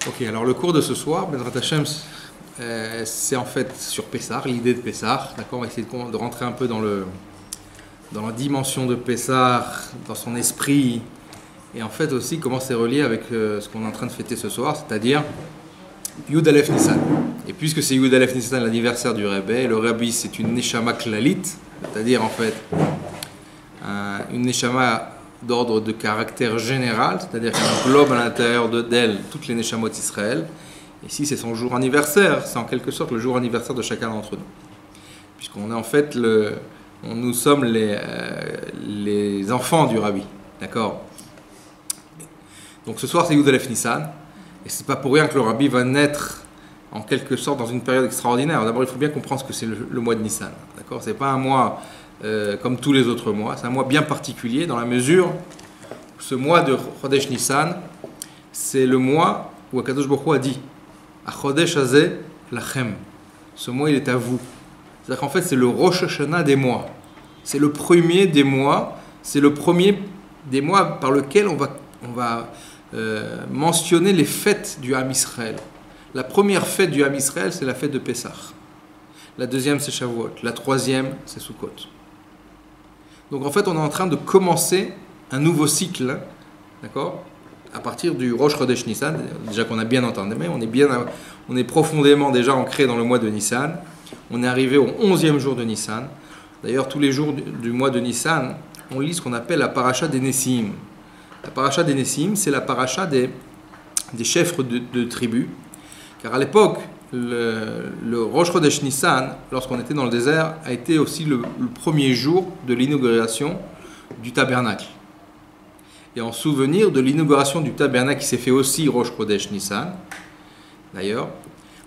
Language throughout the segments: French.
Ok, alors le cours de ce soir, Bezrat Hashem, c'est en fait sur Pessah, l'idée de Pessah. D'accord, on va essayer de rentrer un peu dans la dimension de Pessah, dans son esprit, et en fait aussi comment c'est relié avec ce qu'on est en train de fêter ce soir, c'est-à-dire Yud Aleph Nissan. Et puisque c'est Yud Aleph Nissan, l'anniversaire du Rebbe, le Rabbi c'est une Neshama Klalit, c'est-à-dire en fait une Neshama d'ordre de caractère général, c'est-à-dire qu'elle englobe à l'intérieur d'elle toutes les Neshamot Israël. Et si c'est son jour anniversaire, c'est en quelque sorte le jour anniversaire de chacun d'entre nous. Puisqu'on est en fait, nous sommes les enfants du Rabbi. D'accord? Donc ce soir c'est Yud Aleph Nissan, et c'est pas pour rien que le Rabbi va naître en quelque sorte dans une période extraordinaire. D'abord il faut bien comprendre ce que c'est le mois de Nissan. D'accord? C'est pas un mois comme tous les autres mois, c'est un mois bien particulier dans la mesure où ce mois de Chodesh Nissan, c'est le mois où Akadosh Baruch Hu a dit « Chodesh Hazeh Lachem ». Ce mois, il est à vous. C'est-à-dire qu'en fait, c'est le Rosh Hashanah des mois. C'est le premier des mois, c'est le premier des mois par lequel on va mentionner les fêtes du Ham Israël. La première fête du Ham Israël, c'est la fête de Pessah. La deuxième, c'est Shavuot. La troisième, c'est Sukkot. Donc en fait, on est en train de commencer un nouveau cycle, d'accord, à partir du Rosh Chodesh Nissan, déjà qu'on a bien entendu, mais on est profondément déjà ancré dans le mois de Nissan. On est arrivé au 11e jour de Nissan. D'ailleurs, tous les jours du mois de Nissan, on lit ce qu'on appelle la paracha des Nessim. La paracha des Nessim, c'est la paracha des chefs de tribus, car à l'époque, le Rosh Chodesh Nissan, lorsqu'on était dans le désert, a été aussi le premier jour de l'inauguration du tabernacle. Et en souvenir de l'inauguration du tabernacle qui s'est fait aussi Rosh Chodesh Nissan, d'ailleurs,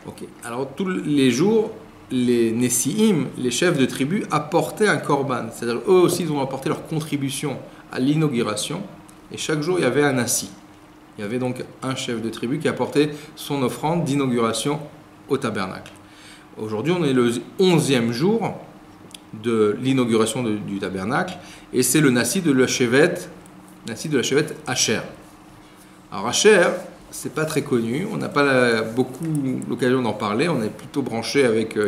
ok. Alors tous les jours, les Nessiim, les chefs de tribu, apportaient un korban. C'est-à-dire eux aussi, ils ont apporté leur contribution à l'inauguration. Et chaque jour, il y avait un nassi. Il y avait donc un chef de tribu qui apportait son offrande d'inauguration au tabernacle. Aujourd'hui, on est le 11e jour de l'inauguration du tabernacle, et c'est le nassi de la Shevet Asher. Alors Asher, c'est pas très connu, on n'a pas beaucoup l'occasion d'en parler, on est plutôt branché avec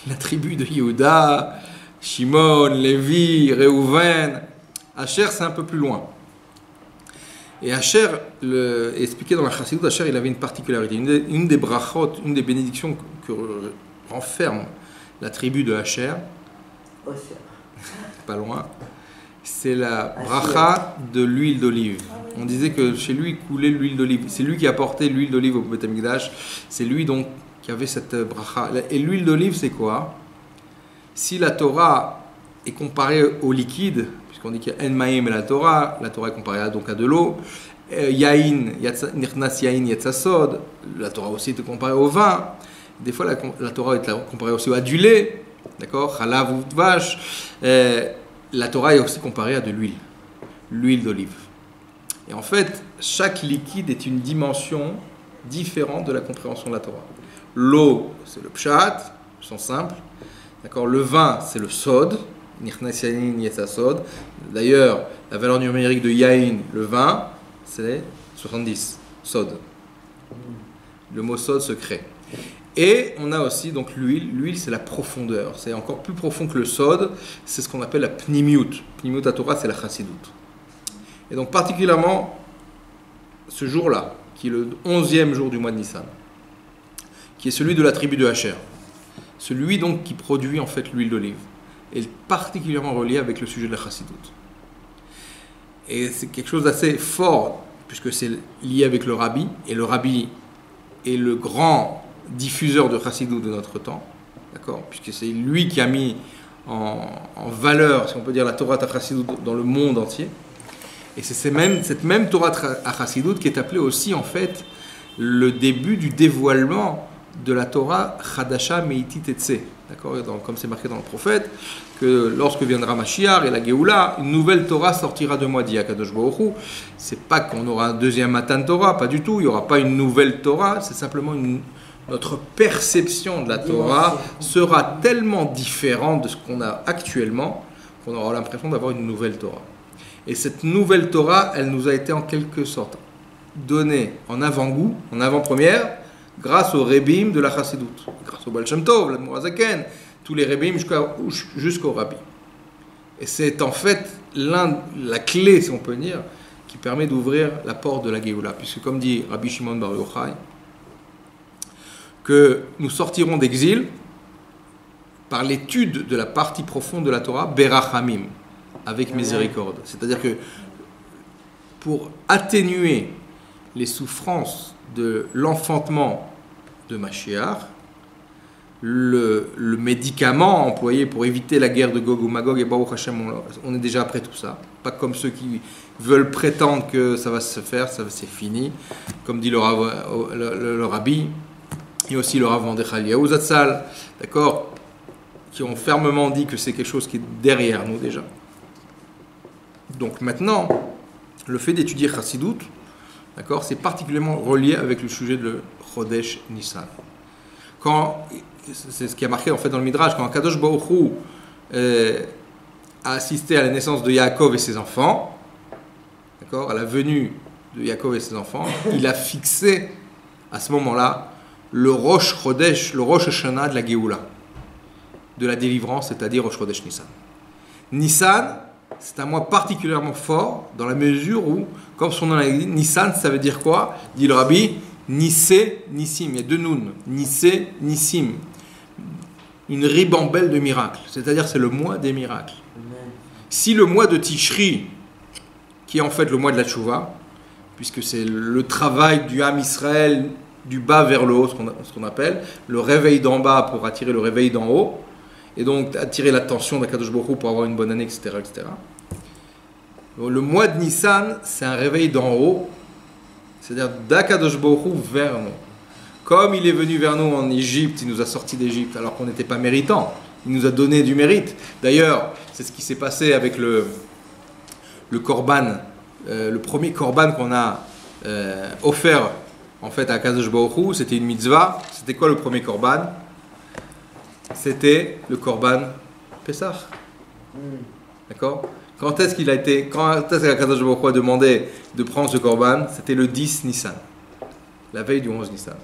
la tribu de Yehuda, Shimon, Lévi, Réhouven. Asher, c'est un peu plus loin. Et Asher, expliqué dans la Chassidut, Asher, il avait une particularité. Une des brachot, une des bénédictions que renferme la tribu de Asher, pas loin, c'est la bracha de l'huile d'olive. On disait que chez lui coulait l'huile d'olive. C'est lui qui apportait l'huile d'olive au Beth Amikdash. C'est lui donc qui avait cette bracha. Et l'huile d'olive, c'est quoi? Si la Torah est comparée au liquide, on dit qu'il y a En Maïm et la Torah est comparée donc à de l'eau. Yain, Nirnas Yain Yatsasod, la Torah aussi est comparée au vin. Des fois, la Torah est comparée aussi à du lait, d'accord, Chalav ou vache. La Torah est aussi comparée à de l'huile d'olive. Et en fait, chaque liquide est une dimension différente de la compréhension de la Torah. L'eau, c'est le pshat, au sens simple, d'accord. Le vin, c'est le sod. D'ailleurs, la valeur numérique de Yain, le vin, c'est 70, sod. Le mot sod se crée. Et on a aussi donc l'huile. L'huile, c'est la profondeur. C'est encore plus profond que le sod. C'est ce qu'on appelle la pnimiut. Pnimiut à Torah, c'est la chassidut. Et donc particulièrement, ce jour-là, qui est le 11e jour du mois de Nissan, qui est celui de la tribu de Asher, celui donc qui produit en fait l'huile d'olive, est particulièrement relié avec le sujet de la chassidut. Et c'est quelque chose d'assez fort, puisque c'est lié avec le rabbi, et le rabbi est le grand diffuseur de chassidut de notre temps, d'accord, puisque c'est lui qui a mis en valeur, si on peut dire, la Torah à chassidut dans le monde entier. Et c'est cette même Torah à chassidut qui est appelée aussi, en fait, le début du dévoilement de la Torah Chadasha Meiti Tetse. D'accord, comme c'est marqué dans le prophète, que lorsque viendra Mashiach et la Géoula, une nouvelle Torah sortira de moi, dit Akadosh Baruch Hu. C'est pas qu'on aura un deuxième Matan Torah, pas du tout, il n'y aura pas une nouvelle Torah, c'est simplement notre perception de la Torah sera tellement différente de ce qu'on a actuellement qu'on aura l'impression d'avoir une nouvelle Torah. Et cette nouvelle Torah, elle nous a été en quelque sorte donné en avant-goût, en avant-première, grâce aux Rébim de la Chassidoute, grâce au Baal Shem Tov, l'Admor HaZaken, tous les Rébim jusqu'au Rabbi. Et c'est en fait la clé, si on peut dire, qui permet d'ouvrir la porte de la Géoula. Puisque comme dit Rabbi Shimon Bar Yochai, que nous sortirons d'exil par l'étude de la partie profonde de la Torah, Berachamim, avec miséricorde. C'est-à-dire que pour atténuer les souffrances de l'enfantement de Mashiach, le médicament employé pour éviter la guerre de Gog ou Magog, et Baruch Hashem, on est déjà après tout ça. Pas comme ceux qui veulent prétendre que ça va se faire, c'est fini. Comme dit le Rabbi, et aussi le Rav Mordechai Eliyahu Zatzal, d'accord, qui ont fermement dit que c'est quelque chose qui est derrière nous déjà. Donc maintenant, le fait d'étudier Chassidut, d'accord, c'est particulièrement relié avec le sujet de Chodesh Nissan. C'est ce qui a marqué en fait dans le Midrash, quand Kadosh Baruch Hu a assisté à la naissance de Yaakov et ses enfants, d'accord, à la venue de Yaakov et ses enfants, il a fixé à ce moment-là le Rosh Chodesh, le Rosh Hashanah de la Géoula, de la délivrance, c'est-à-dire Rosh Chodesh Nissan. Nissan, c'est un mois particulièrement fort dans la mesure où, comme son nom l'a dit, Nissan, ça veut dire quoi? Dit le Rabbi, Nissé, Nissim. Il y a deux nouns, Nissé, Nissim. Une ribambelle de miracles, c'est-à-dire c'est le mois des miracles. Amen. Si le mois de Tishri, qui est en fait le mois de la Tchouva, puisque c'est le travail du Ham Israël du bas vers le haut, ce qu'on appelle, le réveil d'en bas pour attirer le réveil d'en haut, et donc attirer l'attention d'Akadosh Baruch Hu pour avoir une bonne année, etc., etc. Le mois de Nissan, c'est un réveil d'en haut, c'est-à-dire d'Akadosh Baruch Hu vers nous. Comme il est venu vers nous en Égypte, il nous a sortis d'Égypte alors qu'on n'était pas méritant, il nous a donné du mérite. D'ailleurs, c'est ce qui s'est passé avec le korban, le premier korban qu'on a offert en fait à Akadosh Baruch Hu, c'était une mitzvah. C'était quoi le premier korban? C'était le korban Pessah. D'accord? Quand est-ce qu'Akadosh Baruch Hu a demandé de prendre ce korban? C'était le 10 Nissan, la veille du 11 Nissan.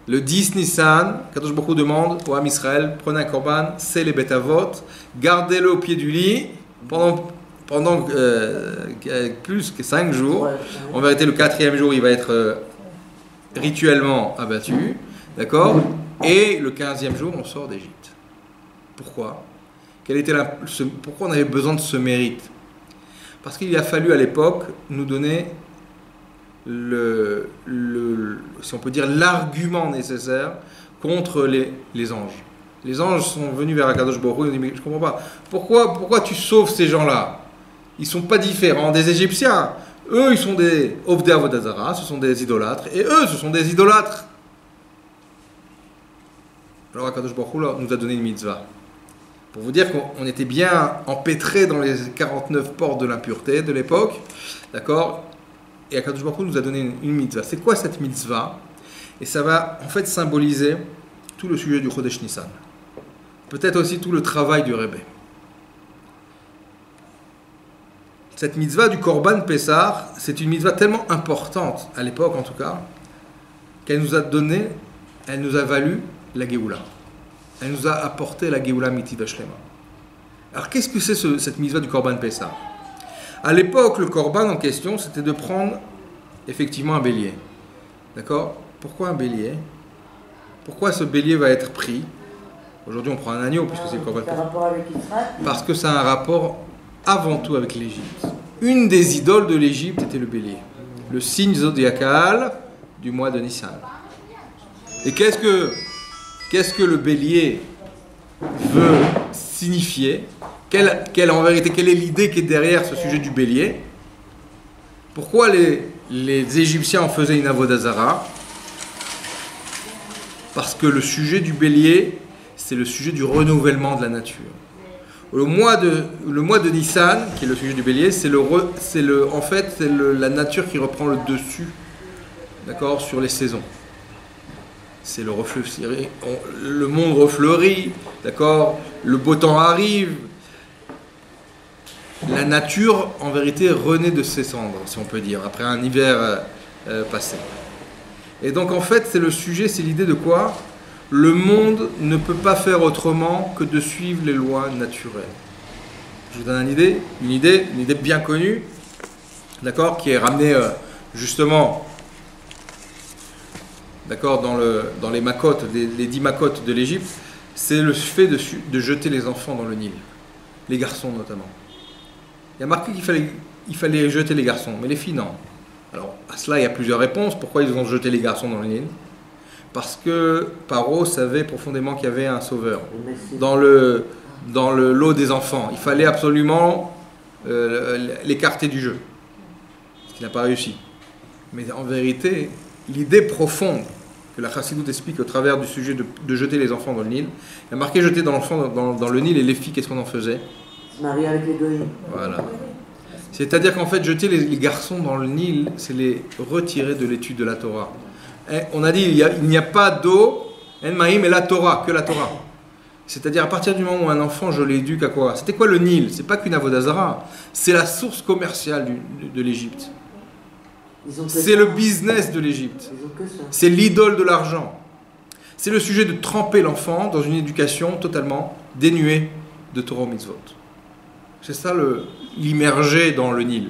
Le 10 Nissan, Akadosh Baruch Hu demande au Ham Israël, prenez un korban, c'est les bêtes avot, gardez-le au pied du lit pendant plus que 5 jours. En vérité, le 4e jour, il va être rituellement abattu, d'accord? Et le 15e jour, on sort d'Égypte. Pourquoi? Pourquoi on avait besoin de ce mérite? Parce qu'il a fallu à l'époque nous donner si on peut dire, l'argument nécessaire contre les anges. Les anges sont venus vers Akadosh Baruch Hu et ils ont dit, mais je ne comprends pas, pourquoi tu sauves ces gens-là? Ils ne sont pas différents des Égyptiens. Eux, ils sont des Ovdei Avodah Zara, ce sont des idolâtres, et eux, ce sont des idolâtres. Alors Akadosh Baruch Hu nous a donné une mitzvah. Pour vous dire qu'on était bien empêtrés dans les 49 portes de l'impureté de l'époque, d'accord? Et Akadosh Baruch Hu nous a donné une mitzvah. C'est quoi cette mitzvah? Et ça va en fait symboliser tout le sujet du Chodesh Nissan. Peut-être aussi tout le travail du Rebbe. Cette mitzvah du Korban Pessah, c'est une mitzvah tellement importante, à l'époque en tout cas, qu'elle nous a donné, elle nous a valu la Géoula. Elle nous a apporté la Géoula Mitiva Shlema. Alors qu'est-ce que c'est cette mitzvah du Korban Pessah? À l'époque, le Korban en question, c'était de prendre effectivement un bélier. D'accord? Pourquoi un bélier? Pourquoi ce bélier va être pris? Aujourd'hui, on prend un agneau puisque c'est le Korban Pessah. Rapport avec Israël? Parce que ça a un rapport avant tout avec l'Égypte. Une des idoles de l'Égypte était le bélier, le signe zodiacal du mois de Nissan. Et qu'est-ce que le bélier veut signifier? En vérité, quelle est l'idée qui est derrière ce sujet du bélier? Pourquoi les Égyptiens en faisaient une avodah zara? Parce que le sujet du bélier, c'est le sujet du renouvellement de la nature. Le mois de Nissan, qui est le sujet du bélier, c'est la nature qui reprend le dessus, d'accord, sur les saisons. C'est le reflux, le monde refleurit, d'accord, le beau temps arrive. La nature, en vérité, renaît de ses cendres, si on peut dire. Après un hiver passé. Et donc en fait, c'est le sujet, c'est l'idée de quoi? Le monde ne peut pas faire autrement que de suivre les lois naturelles. Je vous donne une idée bien connue, d'accord, qui est ramenée justement, d'accord, dans les makotes, les 10 makotes de l'Égypte, c'est le fait de jeter les enfants dans le Nil, les garçons notamment. Il y a marqué qu'il fallait jeter les garçons, mais les filles non. Alors à cela il y a plusieurs réponses. Pourquoi ils ont jeté les garçons dans le Nil? Parce que Paro savait profondément qu'il y avait un sauveur dans le lot des enfants. Il fallait absolument l'écarter du jeu, ce qui n'a pas réussi. Mais en vérité, l'idée profonde que la Chassidoute explique au travers du sujet de jeter les enfants dans le Nil, il y a marqué jeter dans le Nil, et les filles, qu'est-ce qu'on en faisait? Se marier avec les goyim. Voilà. C'est-à-dire qu'en fait, jeter les garçons dans le Nil, c'est les retirer de l'étude de la Torah. Et on a dit, il n'y a pas d'eau, en maïm, et la Torah, que la Torah. C'est-à-dire, à partir du moment où un enfant, je l'éduque à quoi? C'était quoi le Nil? C'est pas qu'une avodazara, c'est la source commerciale de l'Égypte. C'est le business de l'Égypte. C'est l'idole de l'argent. C'est le sujet de tremper l'enfant dans une éducation totalement dénuée de Torah mitzvot. C'est ça l'immerger dans le Nil.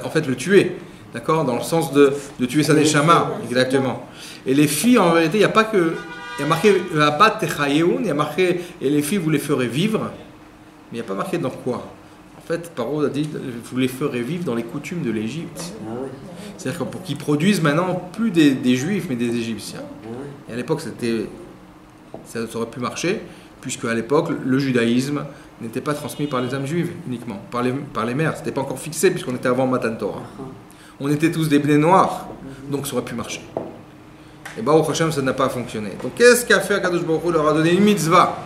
En fait, le tuer. D'accord? Dans le sens de tuer sa neshama. Exactement. Et les filles, en vérité, il n'y a pas que. Il y a marqué Abat Techayeun, il y a marqué et les filles, vous les ferez vivre. Mais il n'y a pas marqué dans quoi? En fait, Paro a dit vous les ferez vivre dans les coutumes de l'Égypte. C'est-à-dire pour qu'ils produisent maintenant plus des Juifs, mais des Égyptiens. Et à l'époque, ça aurait pu marcher, puisque à l'époque, le judaïsme n'était pas transmis par les âmes juives uniquement, par les mères. Ce n'était pas encore fixé, puisqu'on était avant Matan Torah. On était tous des bnei noirs, donc ça aurait pu marcher. Et bah, au Hashem, ça n'a pas fonctionné. Donc, qu'est-ce qu'a fait Akadosh Baruch Hu? Il leur a donné une mitzvah.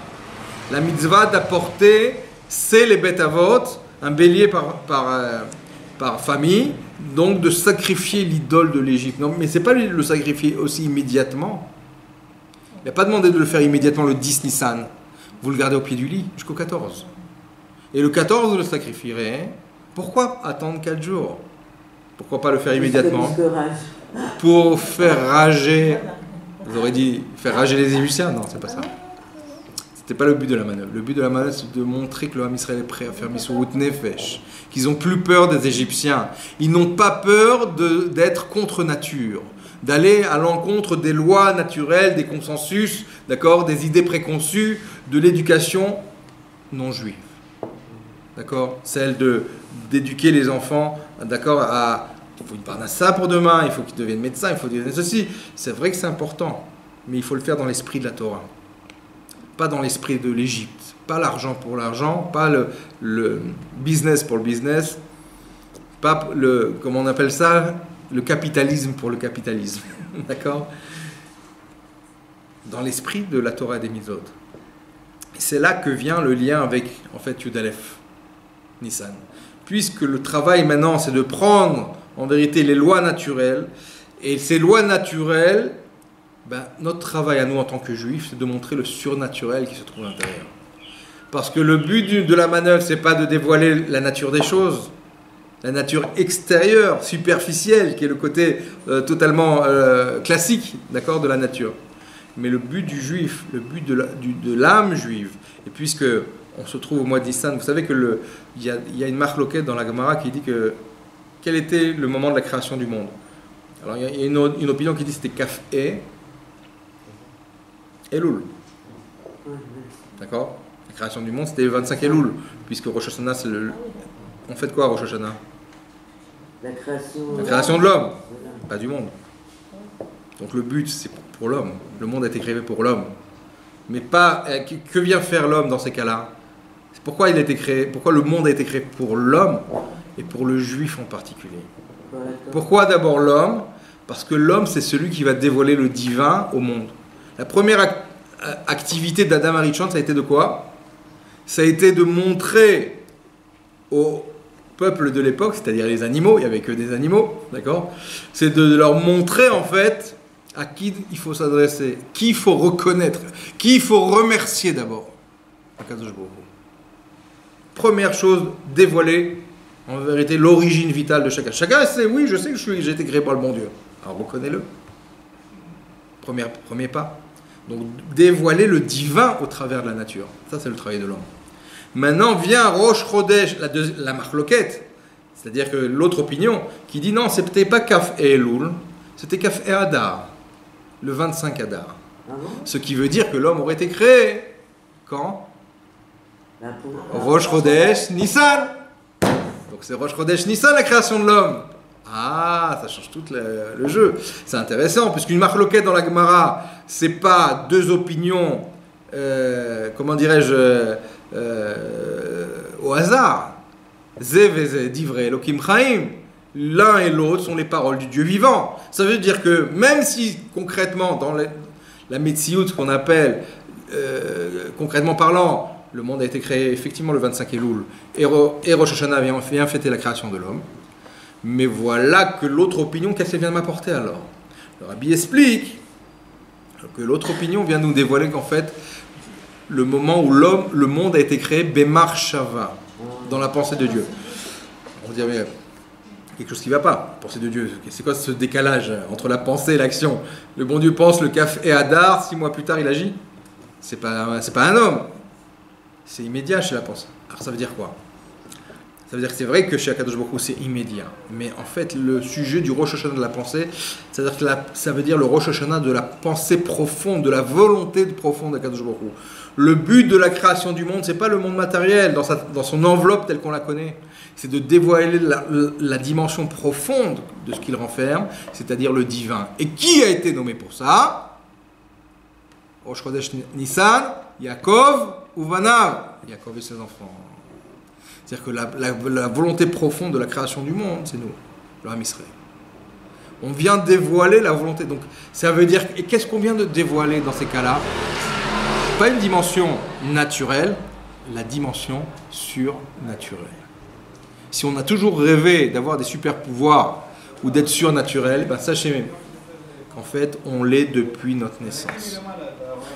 La mitzvah d'apporter, c'est les bêtes avot, un bélier par famille, donc de sacrifier l'idole de l'Égypte. Non, mais c'est pas le sacrifier aussi immédiatement. Il n'a pas demandé de le faire immédiatement le 10 Nissan. Vous le gardez au pied du lit jusqu'au 14. Et le 14, vous le sacrifierez. Pourquoi attendre 4 jours? Pourquoi pas le faire immédiatement? Pour faire rager. Vous aurez dit faire rager les Égyptiens? Non, c'est pas ça. C'était pas le but de la manœuvre. Le but de la manœuvre, c'est de montrer que le Ham Israël est prêt à faire Misrout Nefesh, qu'ils n'ont plus peur des Égyptiens. Ils n'ont pas peur d'être contre nature, d'aller à l'encontre des lois naturelles, des consensus, d'accord, des idées préconçues de l'éducation non juive. D'accord? Celle d'éduquer les enfants, d'accord, il faut une parnassa pour demain, il faut qu'ils deviennent médecins, il faut qu'ils deviennent ceci. C'est vrai que c'est important, mais il faut le faire dans l'esprit de la Torah. Pas dans l'esprit de l'Égypte. Pas l'argent pour l'argent, pas le business pour le business, pas comment on appelle ça, le capitalisme pour le capitalisme. D'accord? Dans l'esprit de la Torah des Mitzvot. C'est là que vient le lien avec, en fait, Yud Aleph, Nissan. Puisque le travail maintenant, c'est de prendre, en vérité, les lois naturelles, et ces lois naturelles, notre travail à nous en tant que juifs, c'est de montrer le surnaturel qui se trouve à l'intérieur. Parce que le but de la manœuvre, c'est pas de dévoiler la nature des choses, la nature extérieure, superficielle, qui est le côté totalement classique, d'accord, de la nature. Mais le but du juif, le but de l'âme juive, et puisque on se trouve au mois d'Issan, vous savez que il y a une marloquette dans la Gemara qui dit que quel était le moment de la création du monde. Alors il y a une opinion qui dit que c'était Kaf-E, Elul. D'accord? La création du monde, c'était le 25 Elul, puisque Rosh Hashanah, c'est on fait quoi à Rosh Hashanah? La création de l'homme, pas du monde. Donc le but, c'est pour l'homme. Le monde a été créé pour l'homme. Mais pas... Que vient faire l'homme dans ces cas-là? C'est pourquoi il a été créé, pourquoi le monde a été créé pour l'homme et pour le juif en particulier. Pourquoi d'abord l'homme? Parce que l'homme, c'est celui qui va dévoiler le divin au monde. La première activité d'Adam Arishon, ça a été de quoi? Ça a été de montrer au peuple de l'époque, c'est-à-dire les animaux, il n'y avait que des animaux, d'accord? C'est de leur montrer en fait à qui il faut s'adresser, qui il faut reconnaître, qui il faut remercier d'abord. Première chose, dévoiler en vérité l'origine vitale de chacun. Chacun sait, oui, je sais que j'ai été créé par le bon Dieu. Alors reconnais-le. Premier pas. Donc dévoiler le divin au travers de la nature. Ça, c'est le travail de l'homme. Maintenant vient Rosh Chodesh, la marloquette, c'est-à-dire que l'autre opinion, qui dit non, c'était pas Kaf et Elul, c'était Kaf et Adar, le 25 Adar. Ce qui veut dire que l'homme aurait été créé quand Rosh Chodesh Nissan. Donc c'est Rosh Chodesh Nissan la création de l'homme. Ah, ça change tout le jeu. C'est intéressant, puisqu'une marloquette dans la Gemara, c'est pas deux opinions, comment dirais-je, au hasard. Zé veze divrei Elokim chaim. L'un et l'autre sont les paroles du Dieu vivant. Ça veut dire que même si concrètement, dans la Metsiout, ce qu'on appelle, concrètement parlant, le monde a été créé effectivement le 25 Elul, et Rosh Hashanah vient fêter la création de l'homme. Mais voilà que l'autre opinion, qu'est-ce qu'elle vient de m'apporter alors? Le Rabbi explique que l'autre opinion vient nous dévoiler qu'en fait, le moment où le monde a été créé, Bemar Shava, dans la pensée de Dieu. On dirait, mais quelque chose qui ne va pas, la pensée de Dieu. C'est quoi ce décalage entre la pensée et l'action? Le bon Dieu pense le Kaf et Hadar, 6 mois plus tard il agit. C'est pas un homme. C'est immédiat chez la pensée. Alors ça veut dire quoi? Ça veut dire que c'est vrai que chez Akadosh Baruch Hu c'est immédiat, mais en fait le sujet du Rosh Hashanah de la pensée, c'est-à-dire que ça veut dire le Rosh Hashanah de la pensée profonde, de la volonté profonde d'Akadosh Baruch Hu. Le but de la création du monde, c'est pas le monde matériel dans son enveloppe telle qu'on la connaît, c'est de dévoiler la dimension profonde de ce qu'il renferme, c'est-à-dire le divin. Et qui a été nommé pour ça? Rosh Chodesh Nissan, Yaakov ou Vanav, Yaakov et ses enfants. C'est-à-dire que la volonté profonde de la création du monde, c'est nous, le Ham Israël. On vient dévoiler la volonté. Donc, ça veut dire... Et qu'est-ce qu'on vient de dévoiler dans ces cas-là? Pas une dimension naturelle, la dimension surnaturelle. Si on a toujours rêvé d'avoir des super-pouvoirs ou d'être surnaturel, ben sachez qu'en fait, on l'est depuis notre naissance.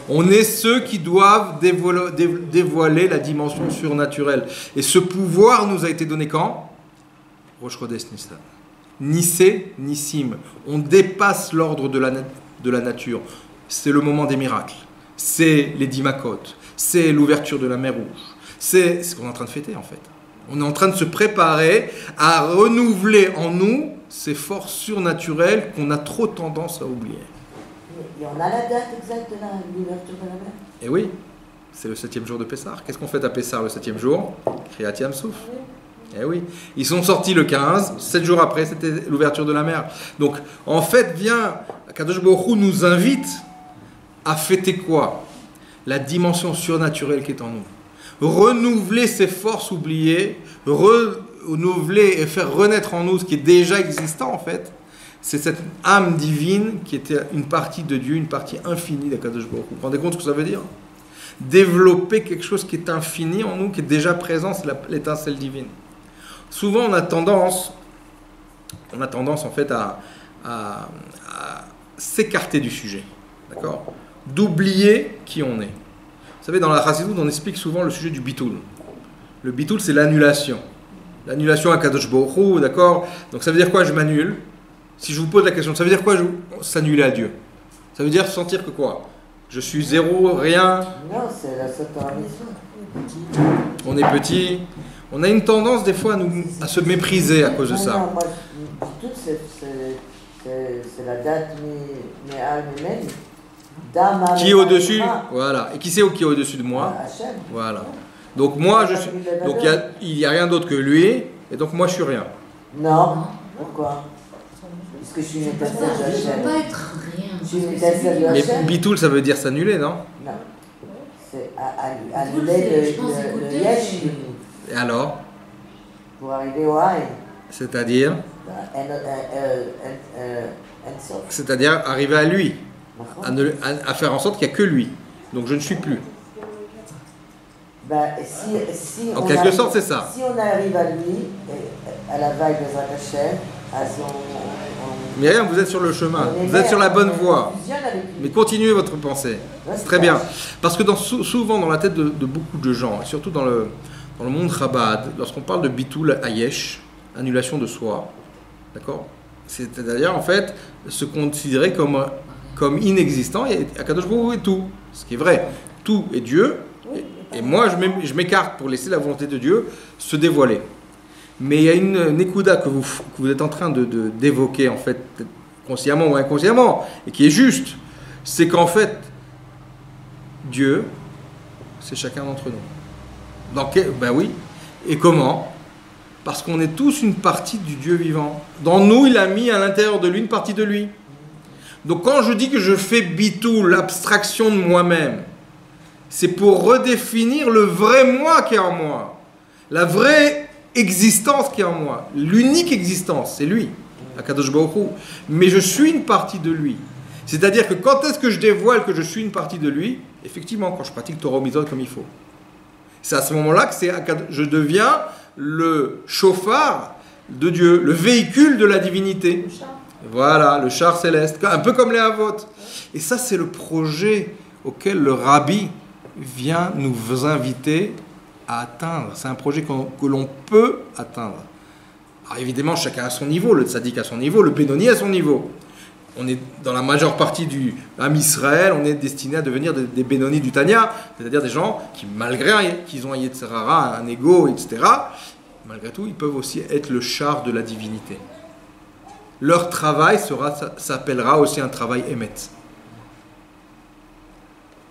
On est ceux qui doivent dévoiler la dimension surnaturelle. Et ce pouvoir nous a été donné quand? Rosh Chodesh Nissan. Nissé, Nissim. On dépasse l'ordre de la nature. C'est le moment des miracles. C'est les 10 Makot. C'est l'ouverture de la mer Rouge. C'est ce qu'on est en train de fêter en fait. On est en train de se préparer à renouveler en nous ces forces surnaturelles qu'on a trop tendance à oublier. Et on a la date exacte de l'ouverture de la mer? Eh oui, c'est le 7e jour de Pessah. Qu'est-ce qu'on fait à Pessah le 7e jour? Kriyat Yam Souf. Eh oui, ils sont sortis le 15, 7 jours après, c'était l'ouverture de la mer. Donc, en fait, Kadosh Baruch Hu nous invite à fêter quoi? La dimension surnaturelle qui est en nous. Renouveler ces forces oubliées, renouveler et faire renaître en nous ce qui est déjà existant, en fait. C'est cette âme divine qui était une partie de Dieu, une partie infinie d'Akadosh Baruch Hu. Vous vous rendez compte ce que ça veut dire? Développer quelque chose qui est infini en nous, qui est déjà présent, c'est l'étincelle divine. Souvent, on a tendance en fait à s'écarter du sujet, d'accord? D'oublier qui on est. Vous savez, dans la Chassidut, on explique souvent le sujet du bitoul. Le bitoul, c'est l'annulation. L'annulation à Kadosh Baruch Hu, d'accord? Donc ça veut dire quoi, je m'annule? Si je vous pose la question, ça veut dire quoi, s'annuler à Dieu? Ça veut dire sentir que quoi? Je suis zéro, rien? Non, c'est la séparation. On est petit. On a une tendance des fois à se mépriser à cause de ça. Non, moi, tout c'est la date qui est au-dessus? Voilà. Et qui c'est qui est au-dessus de moi? Voilà. Donc moi, je suis. Donc il n'y a rien d'autre que lui. Et donc moi, je suis rien. Non. Pourquoi? Parce que je suis une étincelle de Hachem. Je ne peux pas être rien. Je suis une étincelle de Hachem. Mais bitoul, ça veut dire s'annuler, non? Non. C'est annuler le yesh. Et alors? Pour arriver au Haï. C'est-à-dire? C'est-à-dire arriver à lui. À faire en sorte qu'il n'y a que lui. Donc je ne suis plus. Si en quelque sorte, c'est ça. Si on arrive à lui, à la vague de Hachem, à son... Myriam, vous êtes sur le chemin, vous êtes sur la bonne voie. Mais continuez votre pensée. C'est très bien. Parce que souvent dans la tête de beaucoup de gens, et surtout dans dans le monde Chabad, lorsqu'on parle de bitul hayesh, annulation de soi, d'accord, c'est-à-dire en fait se considérer comme inexistant, et Akadosh Baruch Hu est tout, ce qui est vrai, tout est Dieu, et moi je m'écarte pour laisser la volonté de Dieu se dévoiler. Mais il y a une nekuda que vous êtes en train d'évoquer en fait, consciemment ou inconsciemment, et qui est juste, c'est qu'en fait Dieu, c'est chacun d'entre nous. Ben oui. Et comment? Parce qu'on est tous une partie du Dieu vivant. Dans nous, il a mis à l'intérieur de lui une partie de lui. Donc quand je dis que je fais bitou, l'abstraction de moi-même, c'est pour redéfinir le vrai moi qui est en moi. La vraie existence qui est en moi. L'unique existence, c'est lui, Akadosh Baruch Hu. Mais je suis une partie de lui. C'est-à-dire que quand est-ce que je dévoile que je suis une partie de lui? Effectivement, quand je pratique Torah Mitzvot comme il faut. C'est à ce moment-là que je deviens le chauffard de Dieu, le véhicule de la divinité. Voilà, le char céleste, un peu comme les Havot. Et ça, c'est le projet auquel le Rabbi vient nous inviter à atteindre. C'est un projet que l'on peut atteindre. Alors évidemment, chacun à son niveau, le tzaddik à son niveau, le bénoni à son niveau. On est dans la majeure partie du Ham Israël, on est destiné à devenir des bénonis du Tanya, c'est-à-dire des gens qui, malgré qu'ils ont un Yetzirara, un ego, etc., malgré tout, ils peuvent aussi être le char de la divinité. Leur travail s'appellera aussi un travail émet.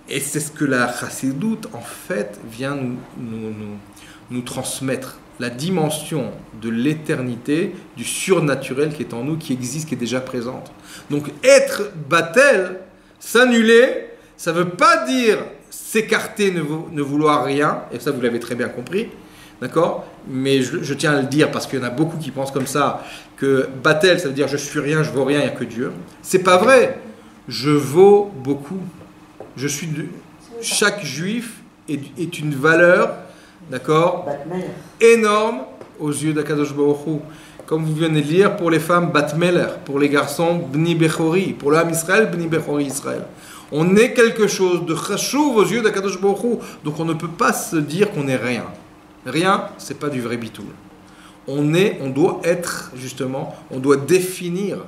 Et c'est ce que la Chassidoute, en fait, vient nous transmettre. La dimension de l'éternité, du surnaturel qui est en nous, qui existe, qui est déjà présente. Donc être batel, s'annuler, ça ne veut pas dire s'écarter, ne vouloir rien, et ça vous l'avez très bien compris, d'accord? Mais je tiens à le dire parce qu'il y en a beaucoup qui pensent comme ça, que batel, ça veut dire je suis rien, je vaux rien, il n'y a que Dieu. C'est pas vrai, je vaux beaucoup. Chaque juif est une valeur, d'accord, énorme aux yeux d'Akadosh Baruch Hu. Comme vous venez de lire, pour les femmes, Bat Meler, pour les garçons, Bni Bechori, pour l'âme Israël, Bni Bechori Israël. On est quelque chose de chashuv aux yeux d'Akadosh Baruch Hu, donc on ne peut pas se dire qu'on est rien. Rien, c'est pas du vrai bitoul. On doit être, justement, on doit définir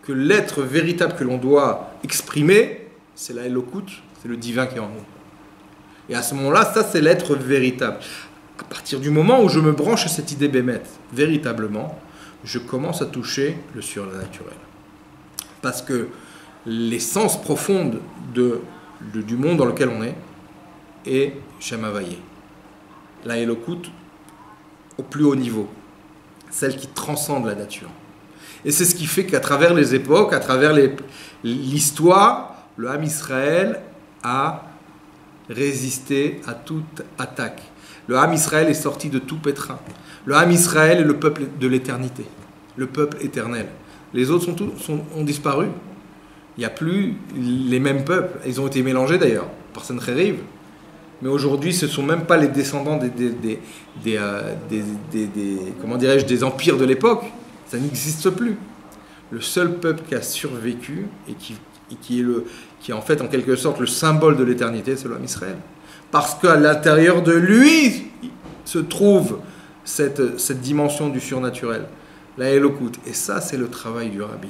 que l'être véritable que l'on doit exprimer, c'est la Elokut, c'est le divin qui est en nous. Et à ce moment-là, ça c'est l'être véritable. À partir du moment où je me branche à cette idée bémet, véritablement, je commence à toucher le surnaturel. Parce que l'essence profonde du monde dans lequel on est Shem Havayé. La Elokut au plus haut niveau, celle qui transcende la nature. Et c'est ce qui fait qu'à travers les époques, à travers l'histoire, le Ham Israël a résisté à toute attaque. Le Ham Israël est sorti de tout pétrin. Le Ham Israël est le peuple de l'éternité, le peuple éternel. Les autres ont disparu. Il n'y a plus les mêmes peuples. Ils ont été mélangés d'ailleurs par Sencheriv. Mais aujourd'hui, ce ne sont même pas les descendants comment dirais-je, des empires de l'époque. Ça n'existe plus. Le seul peuple qui a survécu et qui est en fait en quelque sorte le symbole de l'éternité, c'est l'homme Israël. Parce qu'à l'intérieur de lui se trouve cette dimension du surnaturel, la Elokut. Et ça, c'est le travail du Rabbi.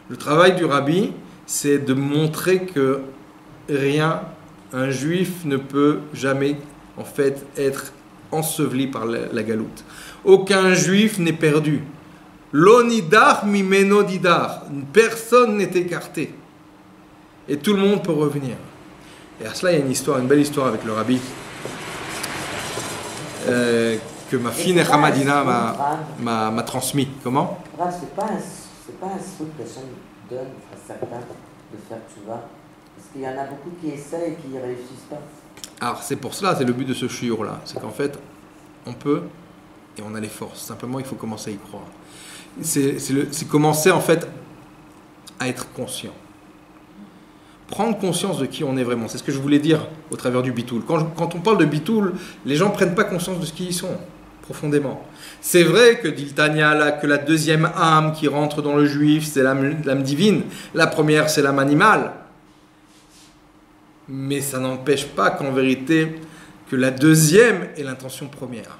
Le travail du Rabbi, c'est de montrer que rien, un juif ne peut jamais en fait être enseveli par la galoute. Aucun juif n'est perdu. L'onidar mimeno didar. Personne n'est écarté. Et tout le monde peut revenir. Et à cela, il y a une belle histoire avec le Rabbi que ma fille Nechamadina m'a transmis. Comment? C'est pas un souhait que Hachem donne à certains de faire tchouva. Parce qu'il y en a beaucoup qui essayent et qui n'y réussissent pas. Alors c'est pour cela, c'est le but de ce shiur-là. C'est qu'en fait, on peut et on a les forces. Simplement, il faut commencer à y croire. C'est commencer en fait à être conscient. Prendre conscience de qui on est vraiment. C'est ce que je voulais dire au travers du bitoul. Quand on parle de bitoul, les gens ne prennent pas conscience de ce qu'ils sont, profondément. C'est vrai que dit le Tanya, que la deuxième âme qui rentre dans le juif, c'est l'âme divine. La première, c'est l'âme animale. Mais ça n'empêche pas qu'en vérité, que la deuxième est l'intention première.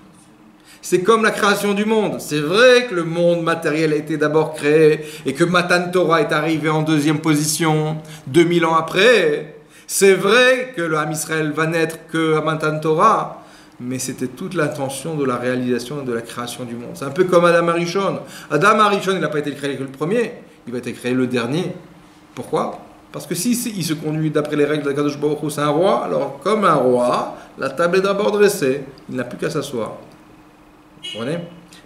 C'est comme la création du monde. C'est vrai que le monde matériel a été d'abord créé et que Matan Torah est arrivé en deuxième position 2000 ans après. C'est vrai que le Ham Israël va naître que à Matan Torah, mais c'était toute l'intention de la réalisation et de la création du monde. C'est un peu comme Adam Arishon. Adam Arishon, il n'a pas été créé que le premier, il va être créé le dernier. Pourquoi ? Parce que si il se conduit d'après les règles de Kadosh Baruch Hu, c'est un roi, alors comme un roi, la table est d'abord dressée, il n'a plus qu'à s'asseoir. Vous comprenez ?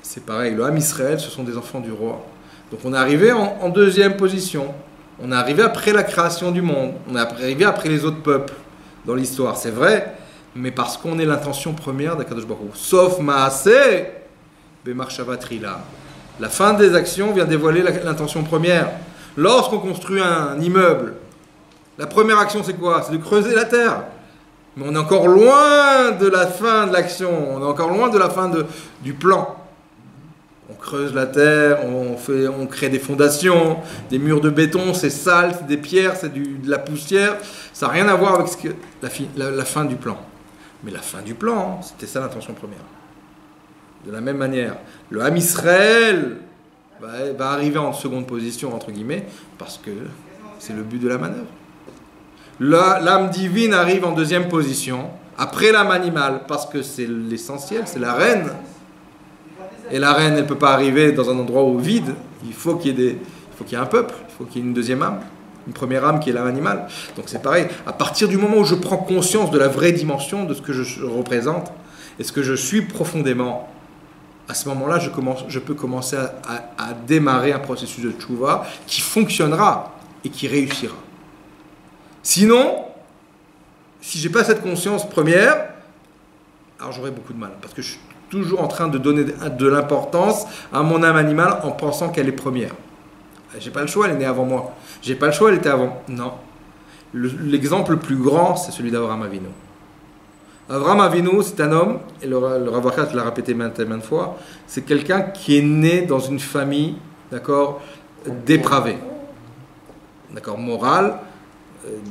C'est pareil, le Ham Israël, ce sont des enfants du roi. Donc on est arrivé en deuxième position. On est arrivé après la création du monde. On est arrivé après les autres peuples dans l'histoire. C'est vrai, mais parce qu'on est l'intention première d'Akadosh Baruch Hu. Sauf Maaseh, B'Marshava Trila. La fin des actions vient dévoiler l'intention première. Lorsqu'on construit un immeuble, la première action c'est quoi ? C'est de creuser la terre. Mais on est encore loin de la fin de l'action, on est encore loin de la fin du plan. On creuse la terre, on crée des fondations, des murs de béton, c'est sale, c'est des pierres, c'est de la poussière. Ça n'a rien à voir avec la fin du plan. Mais la fin du plan, c'était ça l'intention première. De la même manière, le Ham Israël va arriver en seconde position, entre guillemets, parce que c'est le but de la manœuvre. L'âme divine arrive en deuxième position, après l'âme animale, parce que c'est l'essentiel, c'est la reine. Et la reine, elle ne peut pas arriver dans un endroit au vide. Il faut qu'il y ait un peuple, il faut qu'il y ait une deuxième âme, une première âme qui est l'âme animale. Donc c'est pareil, à partir du moment où je prends conscience de la vraie dimension de ce que je représente et ce que je suis profondément, à ce moment-là, je peux commencer à démarrer un processus de tchouva qui fonctionnera et qui réussira. Sinon, si je n'ai pas cette conscience première, alors j'aurai beaucoup de mal. Parce que je suis toujours en train de donner de l'importance à mon âme animale en pensant qu'elle est première. J'ai pas le choix, elle est née avant moi. J'ai pas le choix, elle était avant. Non. L'exemple le plus grand, c'est celui d'Avraham Avinu. Avraham Avinu, c'est un homme, et le Rav Achash l'a répété maintes et maintes fois, c'est quelqu'un qui est né dans une famille, d'accord, dépravée. D'accord, morale,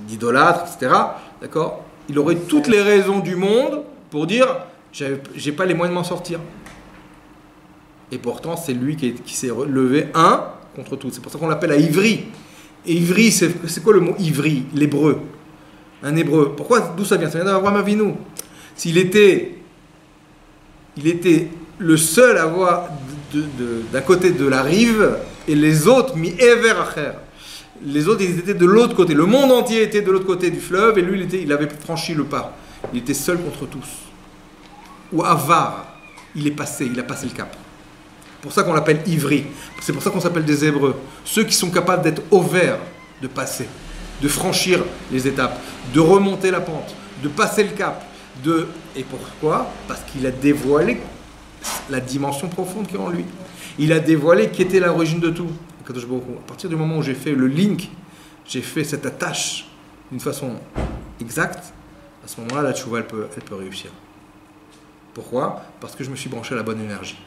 d'idolâtre, etc. D'accord ? Il aurait toutes les raisons du monde pour dire j'ai pas les moyens de m'en sortir. Et pourtant, c'est lui qui s'est levé contre tout. C'est pour ça qu'on l'appelle à Ivri. Et Ivri, c'est quoi le mot Ivri ? L'hébreu. Un hébreu. Pourquoi ? D'où ça vient ? Ça vient d'Avraham Avinu. S'il était le seul à voir d'un côté de la rive et les autres mi ever acher. Les autres, ils étaient de l'autre côté. Le monde entier était de l'autre côté du fleuve et lui, il avait franchi le pas. Il était seul contre tous. Ou avar, il a passé le cap. C'est pour ça qu'on l'appelle Ivri. C'est pour ça qu'on s'appelle des Hébreux. Ceux qui sont capables d'être ouverts, de passer, de franchir les étapes, de remonter la pente, de passer le cap. Et pourquoi ? Parce qu'il a dévoilé la dimension profonde qui est en lui. Il a dévoilé qui était l'origine de tout. À partir du moment où j'ai fait le link, j'ai fait cette attache d'une façon exacte, à ce moment-là, la tchouva, elle peut réussir. Pourquoi ? Parce que je me suis branché à la bonne énergie.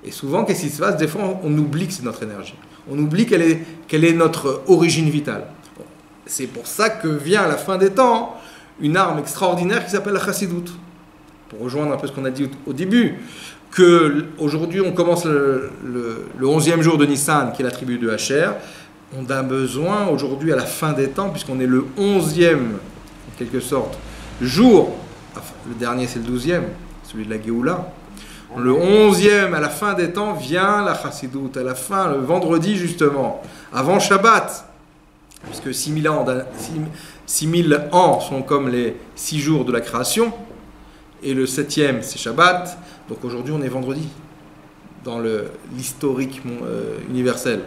Et souvent, qu'est-ce qui se passe ? Des fois, on oublie que c'est notre énergie. On oublie quelle est notre origine vitale. C'est pour ça que vient à la fin des temps une arme extraordinaire qui s'appelle la chassidoute. Pour rejoindre un peu ce qu'on a dit au début, qu'aujourd'hui on commence le 11e jour de Nissan, qui est la tribu de Hacher. On a besoin aujourd'hui à la fin des temps, puisqu'on est le 11e, en quelque sorte, jour, enfin, le dernier c'est le 12e, celui de la Géoula. Le 11e, à la fin des temps, vient la chassidoute, à la fin, le vendredi justement, avant Shabbat, puisque 6000 ans sont comme les 6 jours de la création, et le 7e c'est Shabbat, donc aujourd'hui on est vendredi, dans l'historique universel.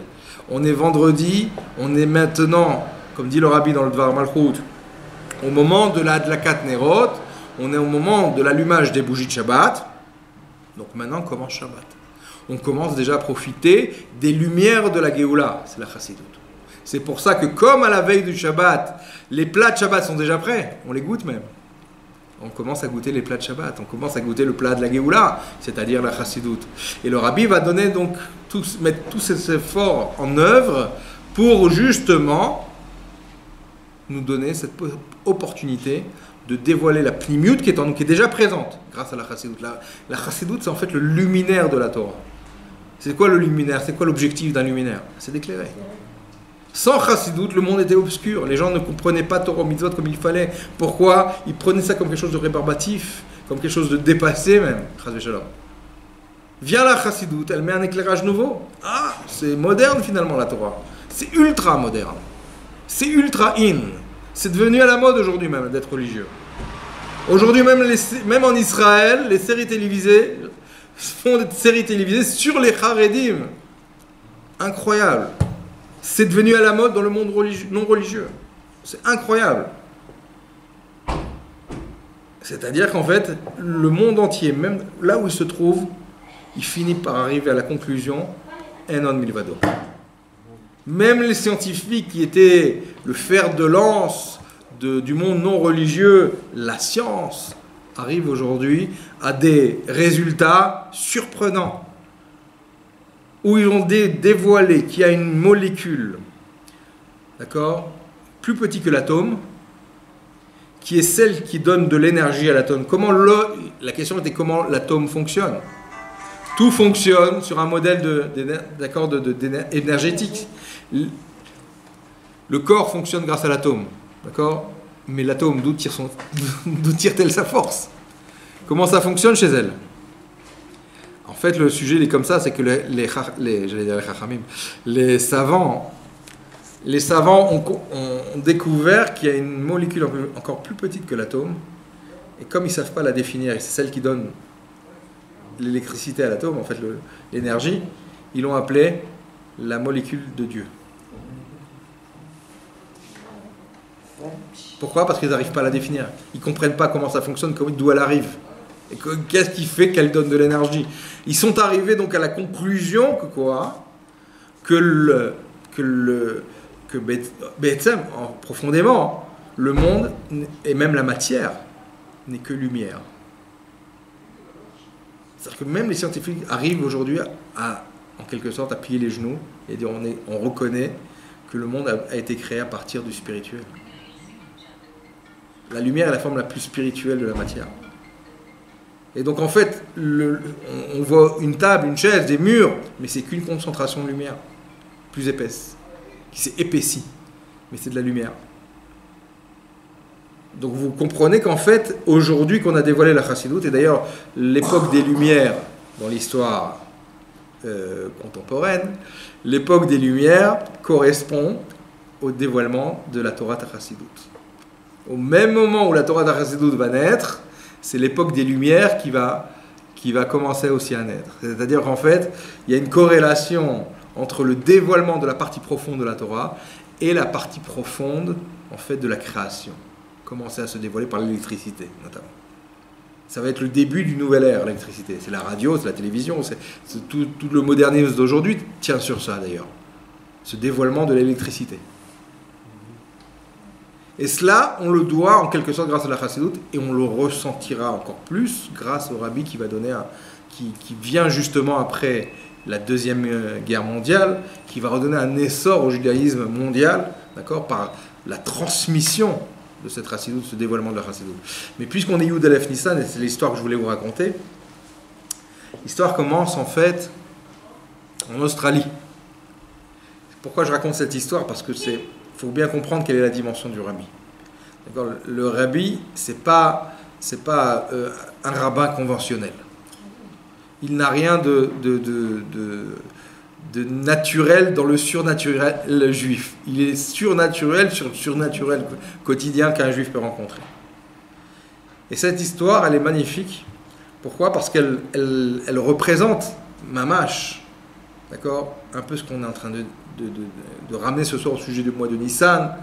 On est vendredi, on est maintenant, comme dit le Rabbi dans le Dvar Malchut, au moment de la Adlakat Nerot, on est au moment de l'allumage des bougies de Shabbat, donc maintenant commence Shabbat. On commence déjà à profiter des lumières de la Géoula, c'est la Chassidoute. C'est pour ça que comme à la veille du Shabbat, les plats de Shabbat sont déjà prêts, on les goûte même. On commence à goûter les plats de Shabbat, on commence à goûter le plat de la Géoula, c'est-à-dire la Chassidoute. Et le Rabbi va donner donc mettre tous ces efforts en œuvre pour justement nous donner cette opportunité de dévoiler la pnimiut qui est en nous, qui est déjà présente grâce à la chassidoute. La chassidoute, c'est en fait le luminaire de la Torah. C'est quoi le luminaire? C'est quoi l'objectif d'un luminaire? C'est d'éclairer. Sans chassidoute, le monde était obscur. Les gens ne comprenaient pas Torah mitzvot comme il fallait. Pourquoi? Ils prenaient ça comme quelque chose de rébarbatif, comme quelque chose de dépassé même. Vient la chassidoute, elle met un éclairage nouveau. Ah, c'est moderne finalement la Torah. C'est ultra moderne. C'est ultra in. C'est devenu à la mode aujourd'hui même d'être religieux. Aujourd'hui même en Israël, les séries télévisées font des séries télévisées sur les Haredim. Incroyable. C'est devenu à la mode dans le monde non religieux. C'est incroyable. C'est-à-dire qu'en fait, le monde entier, même là où il se trouve, il finit par arriver à la conclusion Enon Milvado. Même les scientifiques qui étaient le fer de lance du monde non religieux, la science, arrive aujourd'hui à des résultats surprenants. Où ils ont dévoilé qu'il y a une molécule, d'accord, plus petite que l'atome, qui est celle qui donne de l'énergie à l'atome. La question était comment l'atome fonctionne. Tout fonctionne sur un modèle énergétique. Le corps fonctionne grâce à l'atome, d'accord? Mais l'atome, d'où tire-t-elle sa force? Comment ça fonctionne chez elle? En fait, le sujet il est comme ça, c'est que les savants ont découvert qu'il y a une molécule encore plus petite que l'atome, et comme ils ne savent pas la définir, et c'est celle qui donne l'électricité à l'atome, en fait l'énergie, ils l'ont appelée la molécule de Dieu. Pourquoi? Parce qu'ils n'arrivent pas à la définir. Ils ne comprennent pas comment ça fonctionne, d'où elle arrive. Et qu'est-ce qui fait qu'elle donne de l'énergie? Ils sont arrivés donc à la conclusion que quoi? Que profondément, le monde et même la matière n'est que lumière. C'est-à-dire que même les scientifiques arrivent aujourd'hui en quelque sorte, à plier les genoux et dire on reconnaît que le monde a été créé à partir du spirituel. La lumière est la forme la plus spirituelle de la matière. Et donc en fait, on voit une table, une chaise, des murs, mais c'est qu'une concentration de lumière plus épaisse, qui s'est épaissie, mais c'est de la lumière. Donc vous comprenez qu'en fait, aujourd'hui qu'on a dévoilé la chassidoute, et d'ailleurs l'époque des Lumières dans l'histoire contemporaine, l'époque des Lumières correspond au dévoilement de la Torah Chassidoute. Au même moment où la Torah Chassidoute va naître, c'est l'époque des Lumières qui va commencer aussi à naître. C'est-à-dire qu'en fait, il y a une corrélation entre le dévoilement de la partie profonde de la Torah et la partie profonde en fait de la création, commencer à se dévoiler par l'électricité notamment. Ça va être le début d'une nouvelle ère, l'électricité. C'est la radio, c'est la télévision, c'est tout le modernisme d'aujourd'hui tient sur ça d'ailleurs, ce dévoilement de l'électricité. Et cela, on le doit en quelque sorte grâce à la chassidoute, et on le ressentira encore plus grâce au rabbi qui va donner qui vient justement après la Deuxième Guerre mondiale, qui va redonner un essor au judaïsme mondial, d'accord, par la transmission de cette chassidoute, ce dévoilement de la chassidoute. Mais puisqu'on est Yud Aleph Nissan, et c'est l'histoire que je voulais vous raconter, l'histoire commence en fait en Australie. Pourquoi je raconte cette histoire? Parce que faut bien comprendre quelle est la dimension du rabbi. D'accord, le rabbi, c'est pas un rabbin conventionnel. Il n'a rien de naturel dans le surnaturel juif. Il est surnaturel sur le surnaturel quotidien qu'un juif peut rencontrer. Et cette histoire, elle est magnifique. Pourquoi? Parce qu'elle représente mamash, d'accord, un peu ce qu'on est en train de ramener ce soir au sujet du mois de Nissan,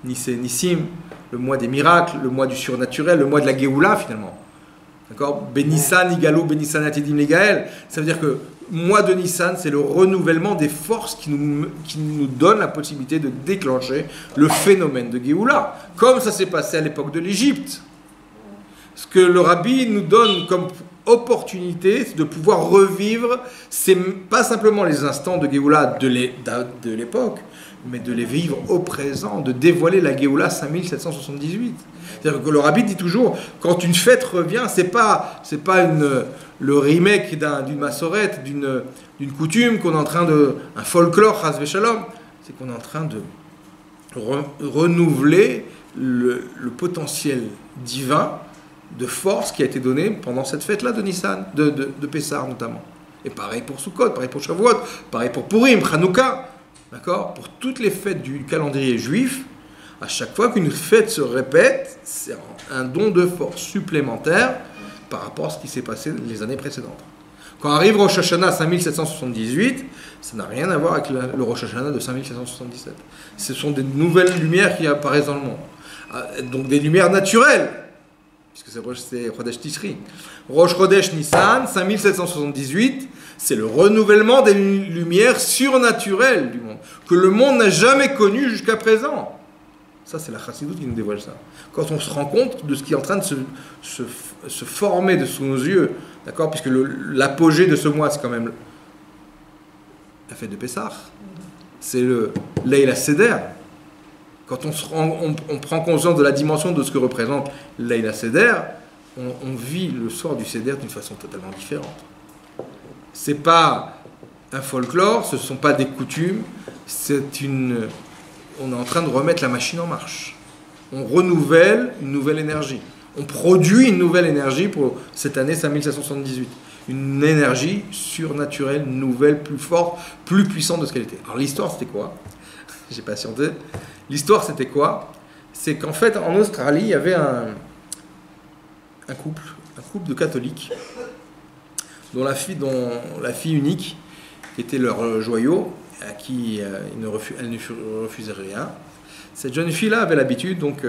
Nissim, le mois des miracles, le mois du surnaturel, le mois de la Géoula finalement. D'accord? Benissan, Igalou, Benissan, Atidim, Legaël. Ça veut dire que mois de Nissan, c'est le renouvellement des forces qui nous donne la possibilité de déclencher le phénomène de Géoula. Comme ça s'est passé à l'époque de l'Égypte. Ce que le rabbi nous donne comme opportunité, c'est de pouvoir revivre, c'est pas simplement les instants de Géoula de l'époque, mais de les vivre au présent, de dévoiler la Géoula 5778. C'est-à-dire que le rabbi dit toujours, quand une fête revient, c'est pas le remake d'une massorette, d'une coutume qu'on est en train un folklore, chas v'shalom, c'est qu'on est en train de renouveler le potentiel divin de force qui a été donné pendant cette fête-là de Nissan, de Pessah notamment. Et pareil pour Sukkot, pareil pour Shavuot, pareil pour Purim, Hanouka, d'accord? Pour toutes les fêtes du calendrier juif, à chaque fois qu'une fête se répète, c'est un don de force supplémentaire par rapport à ce qui s'est passé les années précédentes. Quand arrive Rosh Hashanah 5778, ça n'a rien à voir avec le Rosh Hashanah de 5777. Ce sont des nouvelles lumières qui apparaissent dans le monde. Donc des lumières naturelles, puisque c'est Chodesh Tishri. Rosh Chodesh Nissan 5778, c'est le renouvellement des lumières surnaturelles du monde, que le monde n'a jamais connu jusqu'à présent. Ça, c'est la Chassidoute qui nous dévoile ça. Quand on se rend compte de ce qui est en train de se former sous nos yeux, d'accord, puisque l'apogée de ce mois, c'est quand même la fête de Pessah, c'est le Leil HaSeder. Quand on prend conscience de la dimension de ce que représente Leil HaSeder, on vit le soir du Seder d'une façon totalement différente. C'est pas un folklore, ce ne sont pas des coutumes, on est en train de remettre la machine en marche. On renouvelle une nouvelle énergie. On produit une nouvelle énergie pour cette année 5778. Une énergie surnaturelle, nouvelle, plus forte, plus puissante de ce qu'elle était. Alors l'histoire, c'était quoi? J'ai patienté. L'histoire, c'était quoi? C'est qu'en fait, en Australie, il y avait un couple de catholiques, dont la fille unique, qui était leur joyau, à qui elle ne refusait rien. Cette jeune fille-là avait l'habitude donc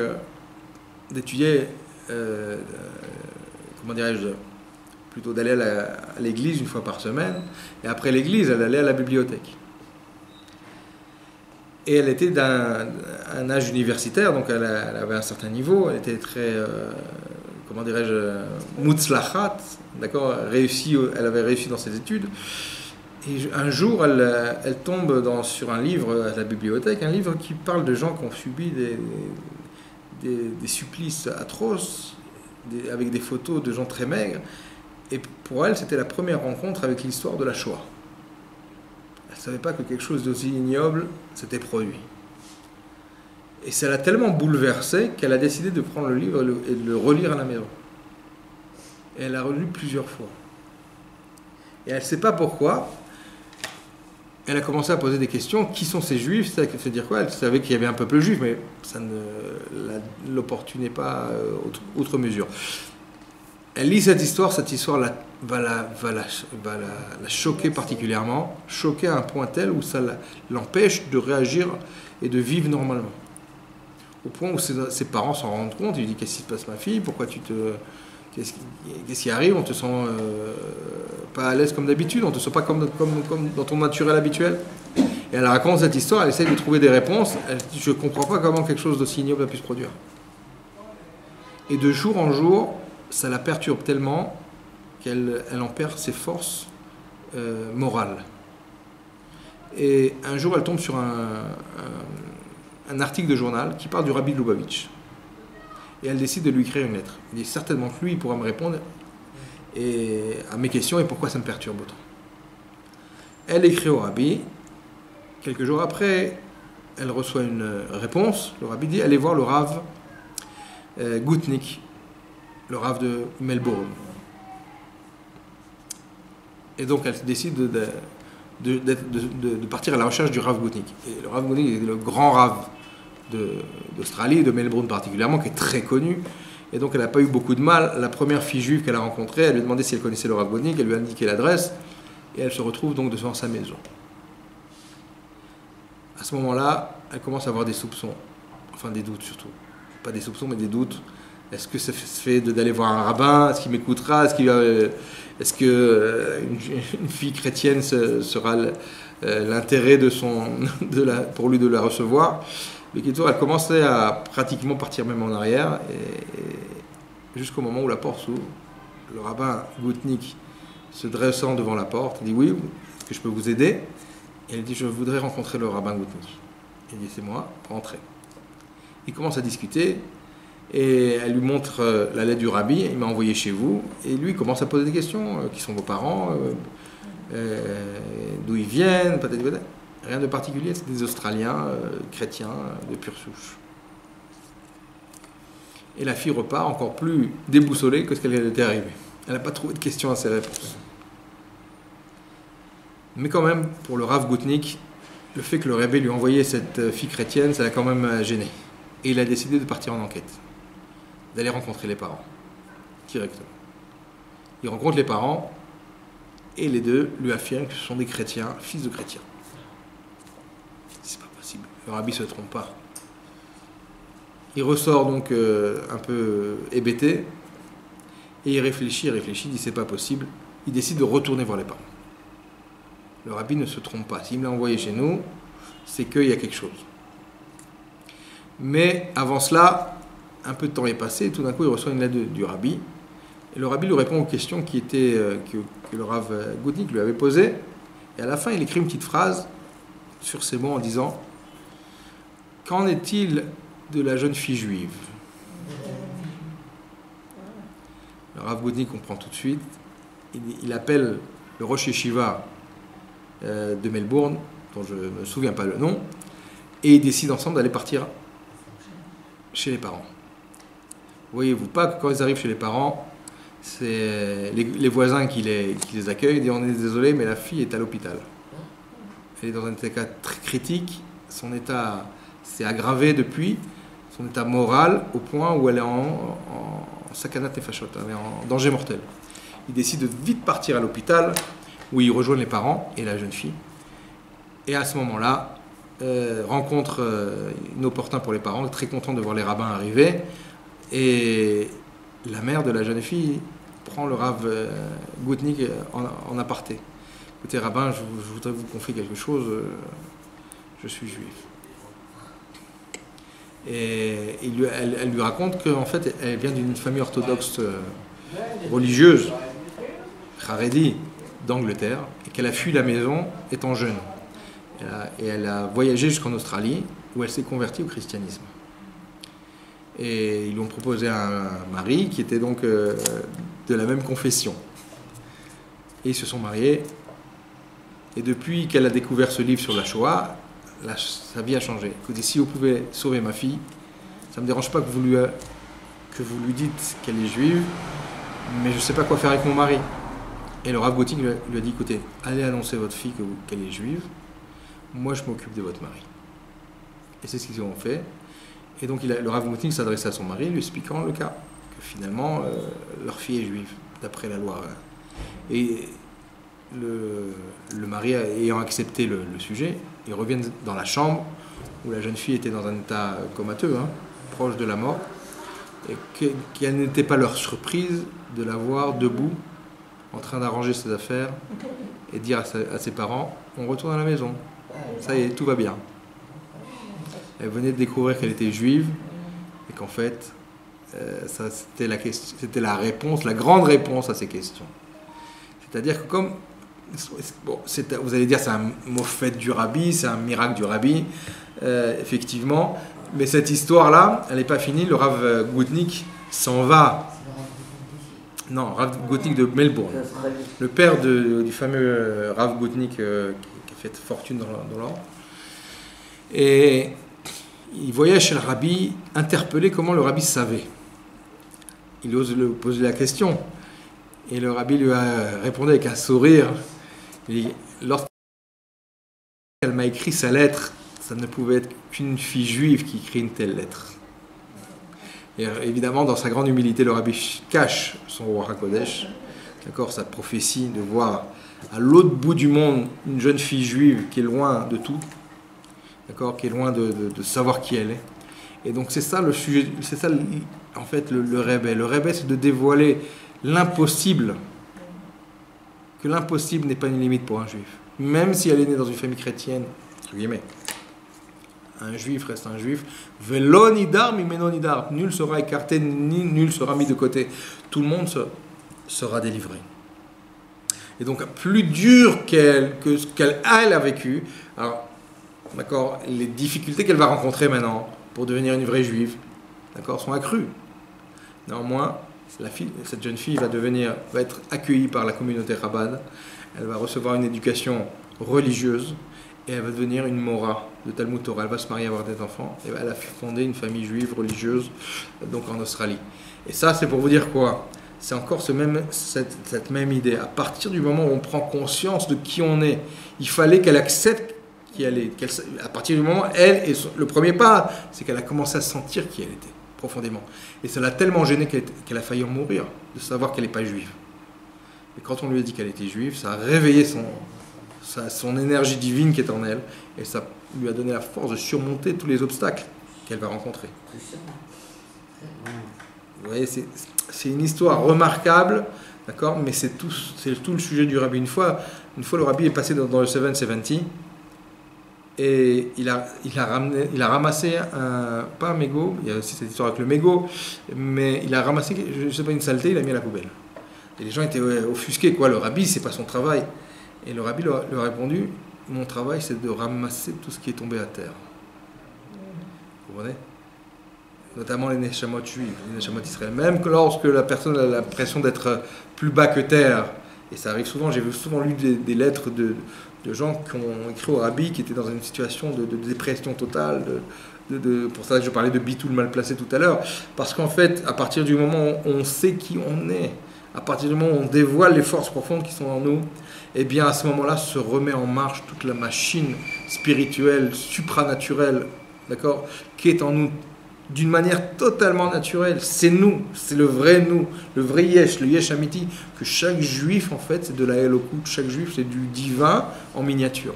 d'étudier, comment dirais-je, plutôt d'aller à l'église une fois par semaine, et après l'église, elle allait à la bibliothèque. Et elle était d'un âge universitaire, donc elle avait un certain niveau, elle était très, comment dirais-je, mutzlachat, d'accord, elle avait réussi dans ses études. Et un jour, elle tombe sur un livre à la bibliothèque, un livre qui parle de gens qui ont subi des supplices atroces, avec des photos de gens très maigres. Et pour elle, c'était la première rencontre avec l'histoire de la Shoah. Elle ne savait pas que quelque chose d'aussi ignoble s'était produit. Et ça l'a tellement bouleversée qu'elle a décidé de prendre le livre et de le relire à la maison. Et elle l'a relu plusieurs fois. Et elle ne sait pas pourquoi. Elle a commencé à poser des questions. Qui sont ces juifs? Ça veut dire quoi? Elle savait qu'il y avait un peuple juif, mais ça ne l'opportunait pas outre mesure. Elle lit cette histoire va la choquer particulièrement, choquer à un point tel où ça l'empêche de réagir et de vivre normalement. Au point où ses parents s'en rendent compte, ils lui disent: qu'est-ce qui se passe, ma fille? Pourquoi qu'est-ce qui arrive? On te sent pas à l'aise comme d'habitude, on te sent pas comme dans ton naturel habituel. Et elle raconte cette histoire, elle essaie de trouver des réponses. Elle dit: je comprends pas comment quelque chose d'aussi ignoble a pu se produire. Et de jour en jour, ça la perturbe tellement qu'elle en perd ses forces morales. Et un jour, elle tombe sur un article de journal qui parle du Rabbi Lubavitch. Et elle décide de lui écrire une lettre. Elle dit: certainement que lui, il pourra me répondre à mes questions et pourquoi ça me perturbe autant. Elle écrit au Rabbi. Quelques jours après, elle reçoit une réponse. Le Rabbi dit: allez voir le Rav Gutnik, le Rav de Melbourne. Et donc elle décide de partir à la recherche du Rav Gutnik. Et le Rav Gutnik est le grand Rav d'Australie, de Melbourne particulièrement, qui est très connu. Et donc elle n'a pas eu beaucoup de mal. La première fille juive qu'elle a rencontrée, elle lui a demandé si elle connaissait le Rav Gutnik, elle lui a indiqué l'adresse, et elle se retrouve donc devant sa maison. À ce moment-là, elle commence à avoir des soupçons, enfin des doutes surtout. Pas des soupçons, mais des doutes. Est-ce que ça se fait d'aller voir un rabbin? Est-ce qu'il m'écoutera? Est-ce qu'une fille chrétienne sera l'intérêt pour lui de la recevoir? Mais elle commençait à pratiquement partir même en arrière, et jusqu'au moment où la porte s'ouvre. Le rabbin Gutnik, se dressant devant la porte, dit: oui, est-ce que je peux vous aider? Et elle dit: je voudrais rencontrer le rabbin Gutnik. Il dit: c'est moi, rentrez. Ils commencent à discuter, Et elle lui montre la lettre du rabbi, il m'a envoyé chez vous, et lui commence à poser des questions, qui sont vos parents, d'où ils viennent, peut-être, rien de particulier, c'est des Australiens, chrétiens, de pure souche. Et la fille repart encore plus déboussolée que ce qu'elle était arrivée. Elle n'a pas trouvé de questions à ses réponses. Mais quand même, pour le Rav Goutnik, le fait que le Rebbe lui envoyait cette fille chrétienne, ça l'a quand même gêné. Et il a décidé de partir en enquête, d'aller rencontrer les parents, directement. Il rencontre les parents, et les deux lui affirment que ce sont des chrétiens, fils de chrétiens. C'est pas possible, le Rabbi se trompe pas. Il ressort donc un peu hébété, et il réfléchit, il dit c'est pas possible. Il décide de retourner voir les parents. Le Rabbi ne se trompe pas. S'il me l'a envoyé chez nous, c'est qu'il y a quelque chose. Mais avant cela, un peu de temps est passé, et tout d'un coup, il reçoit une lettre du Rabbi. Et le Rabbi lui répond aux questions que le Rav Goutnik lui avait posées. Et à la fin, il écrit une petite phrase sur ces mots en disant « Qu'en est-il de la jeune fille juive ?» Le Rav Goutnik comprend tout de suite. Il appelle le Rosh Yeshiva de Melbourne, dont je ne me souviens pas le nom, et ils décident ensemble d'aller partir chez les parents. Voyez-vous pas que quand ils arrivent chez les parents, c'est les voisins qui les accueillent, ils disent on est désolé, mais la fille est à l'hôpital. Elle est dans un état très critique, son état s'est aggravé depuis, son état moral, au point où elle est en sakanat nefashot, elle est en danger mortel. Ils décident de vite partir à l'hôpital, où ils rejoignent les parents et la jeune fille. Et à ce moment-là, rencontre inopportun pour les parents, très content de voir les rabbins arriver. Et la mère de la jeune fille prend le Rav Goutnik en aparté. Écoutez, rabbin, je voudrais vous confier quelque chose, je suis juif. Et elle lui raconte qu'en fait, elle vient d'une famille orthodoxe religieuse, Haredi, d'Angleterre, et qu'elle a fui la maison étant jeune. Et elle a voyagé jusqu'en Australie, où elle s'est convertie au christianisme. Et ils lui ont proposé un mari qui était donc de la même confession. Et ils se sont mariés. Et depuis qu'elle a découvert ce livre sur la Shoah, sa vie a changé. Écoutez, si vous pouvez sauver ma fille, ça ne me dérange pas que vous lui dites qu'elle est juive, mais je ne sais pas quoi faire avec mon mari. Et le Rav Goutnik lui a dit, écoutez, allez annoncer à votre fille qu'elle est juive, moi je m'occupe de votre mari. Et c'est ce qu'ils ont fait. Et donc le Rav Goutnik s'adressait à son mari, lui expliquant le cas, que finalement leur fille est juive, d'après la loi. Et le mari ayant accepté le sujet, ils reviennent dans la chambre où la jeune fille était dans un état comateux, proche de la mort, et quelle n'était pas leur surprise de la voir debout, en train d'arranger ses affaires, et dire à ses parents, on retourne à la maison, ça y est, tout va bien. Elle venait de découvrir qu'elle était juive, et qu'en fait, ça, c'était la réponse, la grande réponse à ces questions. C'est-à-dire que comme, bon, vous allez dire c'est un mot fait du Rabbi, c'est un miracle du Rabbi, effectivement, mais cette histoire-là, elle n'est pas finie. Le Rav Goutnik s'en va. Non, Rav Goutnik de Melbourne, le père du fameux Rav Goutnik qui a fait fortune dans l'or. Et il voyage chez le Rabbi, interpellé comment le Rabbi savait. Il ose lui poser la question. Et le Rabbi lui a répondu avec un sourire. Il dit, lorsqu'elle m'a écrit sa lettre, ça ne pouvait être qu'une fille juive qui écrit une telle lettre. Et évidemment, dans sa grande humilité, le Rabbi cache son Ruach HaKodesh, d'accord, sa prophétie de voir à l'autre bout du monde une jeune fille juive qui est loin de tout, d'accord, qui est loin de savoir qui elle est. Et donc c'est ça le sujet, c'est ça en fait le Rebbe. Le Rebbe, c'est de dévoiler l'impossible, que l'impossible n'est pas une limite pour un juif. Même si elle est née dans une famille chrétienne, entre guillemets, un juif reste un juif. Velo nidar mimeno nidar. Nul sera écarté, ni nul sera mis de côté. Tout le monde sera délivré. Et donc, plus dur que ce qu'elle a vécu, alors, d'accord, les difficultés qu'elle va rencontrer maintenant pour devenir une vraie juive, d'accord, sont accrues. Néanmoins, cette jeune fille va être accueillie par la communauté Chabad, elle va recevoir une éducation religieuse et elle va devenir une mora de Talmud Torah. Elle va se marier, avoir des enfants et elle a fondé une famille juive religieuse donc en Australie. Et ça, c'est pour vous dire quoi? C'est encore cette même idée. À partir du moment où on prend conscience de qui on est, il fallait qu'elle accepte qui elle est. À partir du moment où le premier pas, c'est qu'elle a commencé à sentir qui elle était, profondément. Et ça l'a tellement gênée qu'elle a failli en mourir, de savoir qu'elle n'est pas juive. Et quand on lui a dit qu'elle était juive, ça a réveillé son énergie divine qui est en elle, et ça lui a donné la force de surmonter tous les obstacles qu'elle va rencontrer. Vous voyez, c'est une histoire remarquable, d'accord, mais c'est tout le sujet du rabbi. Une fois le rabbi est passé dans le 770 et il a ramassé pas un mégot, il y a aussi cette histoire avec le mégot, mais il a ramassé, je ne sais pas, une saleté, il l'a mis à la poubelle. Et les gens étaient offusqués, quoi, le rabbi, c'est pas son travail. Et le rabbi leur a répondu, mon travail, c'est de ramasser tout ce qui est tombé à terre. Vous comprenez ? Notamment les neshamot juifs, les neshamot d'Israël. Même que lorsque la personne a l'impression d'être plus bas que terre, et ça arrive souvent, j'ai souvent lu des lettres de gens qui ont écrit au rabbi, qui étaient dans une situation de dépression totale, pour ça que je parlais de bitoul mal placé tout à l'heure, parce qu'en fait, à partir du moment où on sait qui on est, à partir du moment où on dévoile les forces profondes qui sont en nous, eh bien à ce moment-là se remet en marche toute la machine spirituelle, supranaturelle, d'accord, qui est en nous d'une manière totalement naturelle. C'est nous, c'est le vrai nous, le vrai yesh, le yesh amiti, que chaque juif en fait c'est de la Elokut, chaque juif c'est du divin en miniature.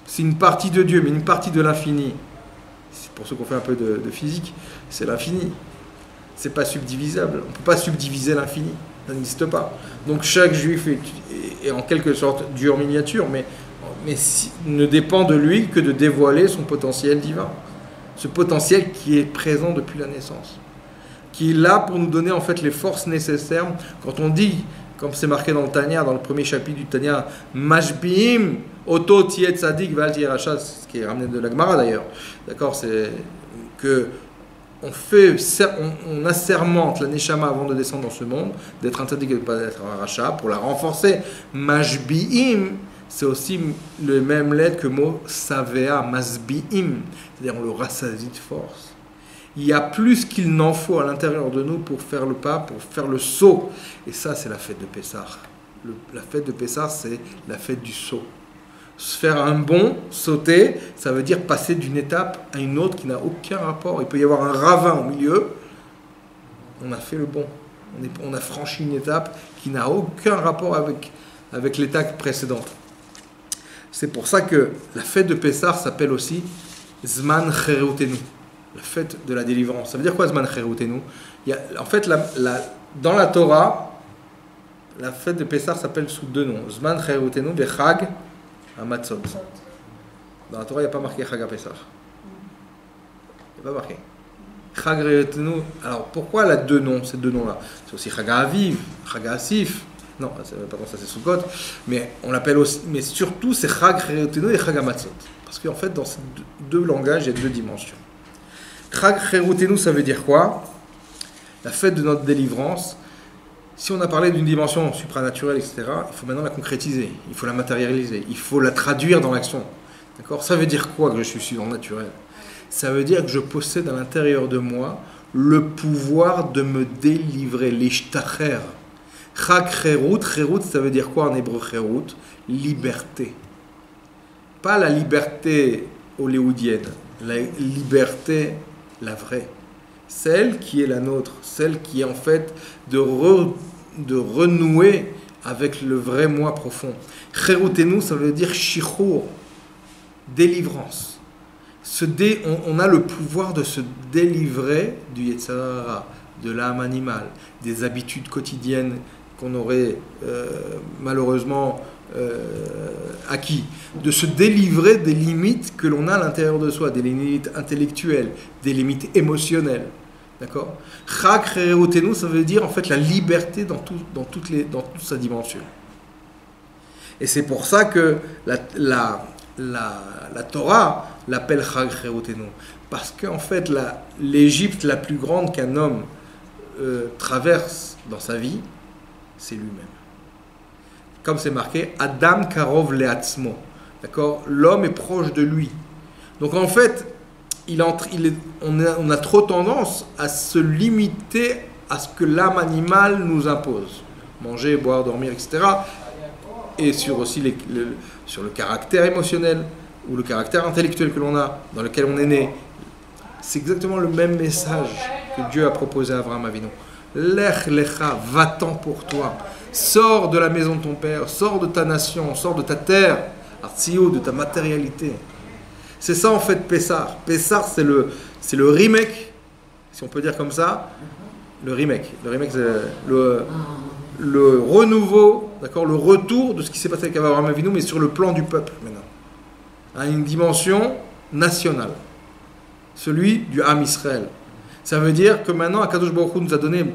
C'est une partie de Dieu, mais une partie de l'infini. C'est pour ceux qui ont fait un peu de physique, c'est l'infini. C'est pas subdivisable, on ne peut pas subdiviser l'infini. Ça n'existe pas. Donc chaque juif est en quelque sorte Dieu en miniature, mais ne dépend de lui que de dévoiler son potentiel divin. Ce potentiel qui est présent depuis la naissance. Qui est là pour nous donner en fait les forces nécessaires. Quand on dit, comme c'est marqué dans le Tanya, dans le premier chapitre du Tanya, Mashbiim, Oto Tiet Tzadik Val Tirachat, ce qui est ramené de la Gemara d'ailleurs. D'accord, c'est que on assermente la Neshama avant de descendre dans ce monde, d'être un tzaddik et de ne pas être un rachat, pour la renforcer. Mashbi'im, c'est aussi le même lettre que le mot savea, masbi'im, c'est-à-dire on le rassasie de force. Il y a plus qu'il n'en faut à l'intérieur de nous pour faire le pas, pour faire le saut. Et ça, c'est la fête de Pessah. La fête de Pessah, c'est la fête du saut. Se faire un bond, sauter, ça veut dire passer d'une étape à une autre qui n'a aucun rapport. Il peut y avoir un ravin au milieu, on a fait le bond. On a franchi une étape qui n'a aucun rapport avec l'étape précédente. C'est pour ça que la fête de Pessah s'appelle aussi Zman Cherutenu, la fête de la délivrance. Ça veut dire quoi Zman Cherutenu ? En fait, dans la Torah, la fête de Pessah s'appelle sous deux noms. Zman Cherutenu ve Chag Hamatzot. Dans la Torah, il n'y a pas marqué Chag HaPesach. Il n'y a pas marqué. Chag Cherutenu. Alors, pourquoi elle a deux noms, ces deux noms-là ? C'est aussi Chag HaAviv, Chag HaAsif. Non, pardon, ça c'est Sukkot. Mais on l'appelle aussi. Mais surtout, c'est Chag Cherutenu et Chag Hamatzot. Parce qu'en fait, dans ces deux langages, il y a deux dimensions. Chag Cherutenu, ça veut dire quoi ? La fête de notre délivrance. Si on a parlé d'une dimension supranaturelle, etc., il faut maintenant la concrétiser, il faut la matérialiser, il faut la traduire dans l'action. D'accord ? Ça veut dire quoi que je suis surnaturel ? Ça veut dire que je possède à l'intérieur de moi le pouvoir de me délivrer, l'ishtacher. Chag cherut, cherut, ça veut dire quoi en hébreu cherut ? Liberté. Pas la liberté hollywoodienne, la liberté, la vraie. Celle qui est la nôtre, celle qui est en fait de renouer avec le vrai moi profond. Cherutenu, ça veut dire shichur, délivrance. On a le pouvoir de se délivrer du Yetzer Hara, de l'âme animale, des habitudes quotidiennes qu'on aurait malheureusement acquis, de se délivrer des limites que l'on a à l'intérieur de soi, des limites intellectuelles, des limites émotionnelles. D'accord ? Chag Cherutenu, ça veut dire en fait la liberté dans toute sa dimension. Et c'est pour ça que la Torah l'appelle Chag Cherutenu. Parce qu'en fait, l'Égypte la plus grande qu'un homme traverse dans sa vie, c'est lui-même. Comme c'est marqué, Adam Karov Leatzmo. D'accord? L'homme est proche de lui. Donc en fait, on a trop tendance à se limiter à ce que l'âme animale nous impose. Manger, boire, dormir, etc. Et sur aussi sur le caractère émotionnel ou le caractère intellectuel que l'on a, dans lequel on est né. C'est exactement le même message que Dieu a proposé à Abraham Avinu. Lech lecha, va-t'en pour toi. Sors de la maison de ton père, sors de ta nation, sors de ta terre, Artsio, de ta matérialité. C'est ça en fait Pessar. Pessar, c'est le remake, si on peut dire comme ça. Le remake. Le remake, c'est le renouveau, d'accord, le retour de ce qui s'est passé avec Abraham Avinu, mais sur le plan du peuple maintenant. À une dimension nationale. Celui du Ham Israël. Ça veut dire que maintenant, Akadosh Baruch Hu nous a donné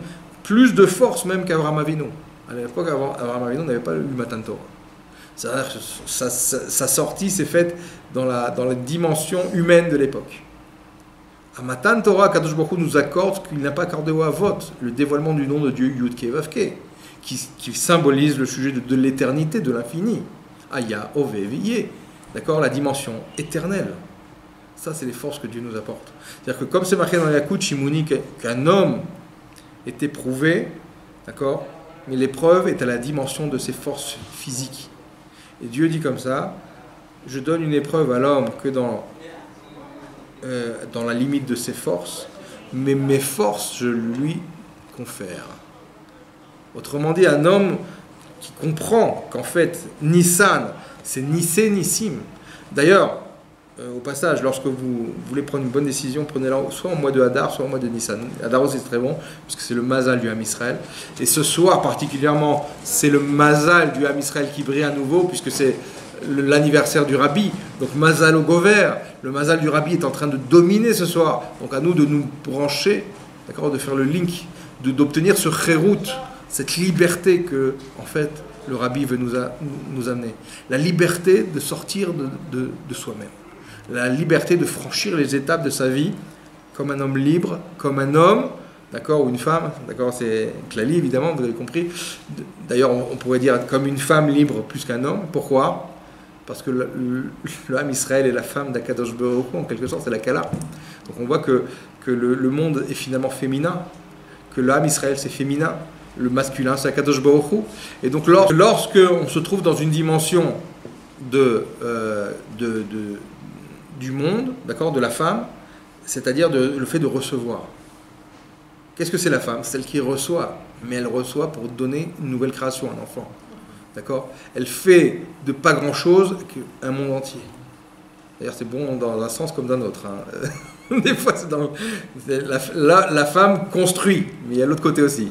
plus de force même qu'Abraham Avinu. À l'époque, Abraham Avinu n'avait pas eu Matan Torah. Sa sortie s'est faite dans la dimension humaine de l'époque. À Matan Torah, Akadosh Baruch Hu nous accorde qu'il n'a pas accordé au Avot le dévoilement du nom de Dieu Yud-Ke Vav-Ke, qui symbolise le sujet de l'éternité, de l'infini. Aya, Ove, Viye. D'accord, la dimension éternelle. Ça, c'est les forces que Dieu nous apporte. C'est-à-dire que comme c'est marqué dans Yakut Shimoni qu'un homme est éprouvé, d'accord, mais l'épreuve est à la dimension de ses forces physiques. Et Dieu dit comme ça, je donne une épreuve à l'homme que dans la limite de ses forces, mais mes forces, je lui confère. Autrement dit, un homme qui comprend qu'en fait, Nissan, c'est Nissé Nissim. D'ailleurs, au passage, lorsque vous voulez prendre une bonne décision, prenez-la soit au mois de Hadar, soit au mois de Nissan. Hadar aussi c'est très bon, parce que c'est le Mazal du Ham Israël. Et ce soir particulièrement, c'est le Mazal du Ham Israël qui brille à nouveau, puisque c'est l'anniversaire du Rabbi. Donc Mazal au Gover, le Mazal du Rabbi est en train de dominer ce soir. Donc à nous de nous brancher, d'accord, de faire le link, d'obtenir ce Khérout, cette liberté que, en fait, le Rabbi veut nous amener. La liberté de sortir de soi-même. La liberté de franchir les étapes de sa vie comme un homme libre, comme un homme, d'accord, ou une femme, d'accord, c'est Klali évidemment, vous avez compris. D'ailleurs, on pourrait dire comme une femme libre plus qu'un homme. Pourquoi? Parce que le Ham Israël est la femme d'Akadosh Baruch Hu, en quelque sorte, c'est la Kala. Donc on voit que le monde est finalement féminin, que le Ham Israël c'est féminin, le masculin c'est Akadosh Baruch Hu. Et donc lorsque on se trouve dans une dimension du monde, d'accord, de la femme, c'est-à-dire le fait de recevoir. Qu'est-ce que c'est la femme? Celle qui reçoit, mais elle reçoit pour donner une nouvelle création, un enfant. D'accord? Elle fait de pas grand-chose qu'un monde entier. D'ailleurs, c'est bon dans un sens comme dans l'autre. Hein. Des fois, la femme construit, mais il y a l'autre côté aussi.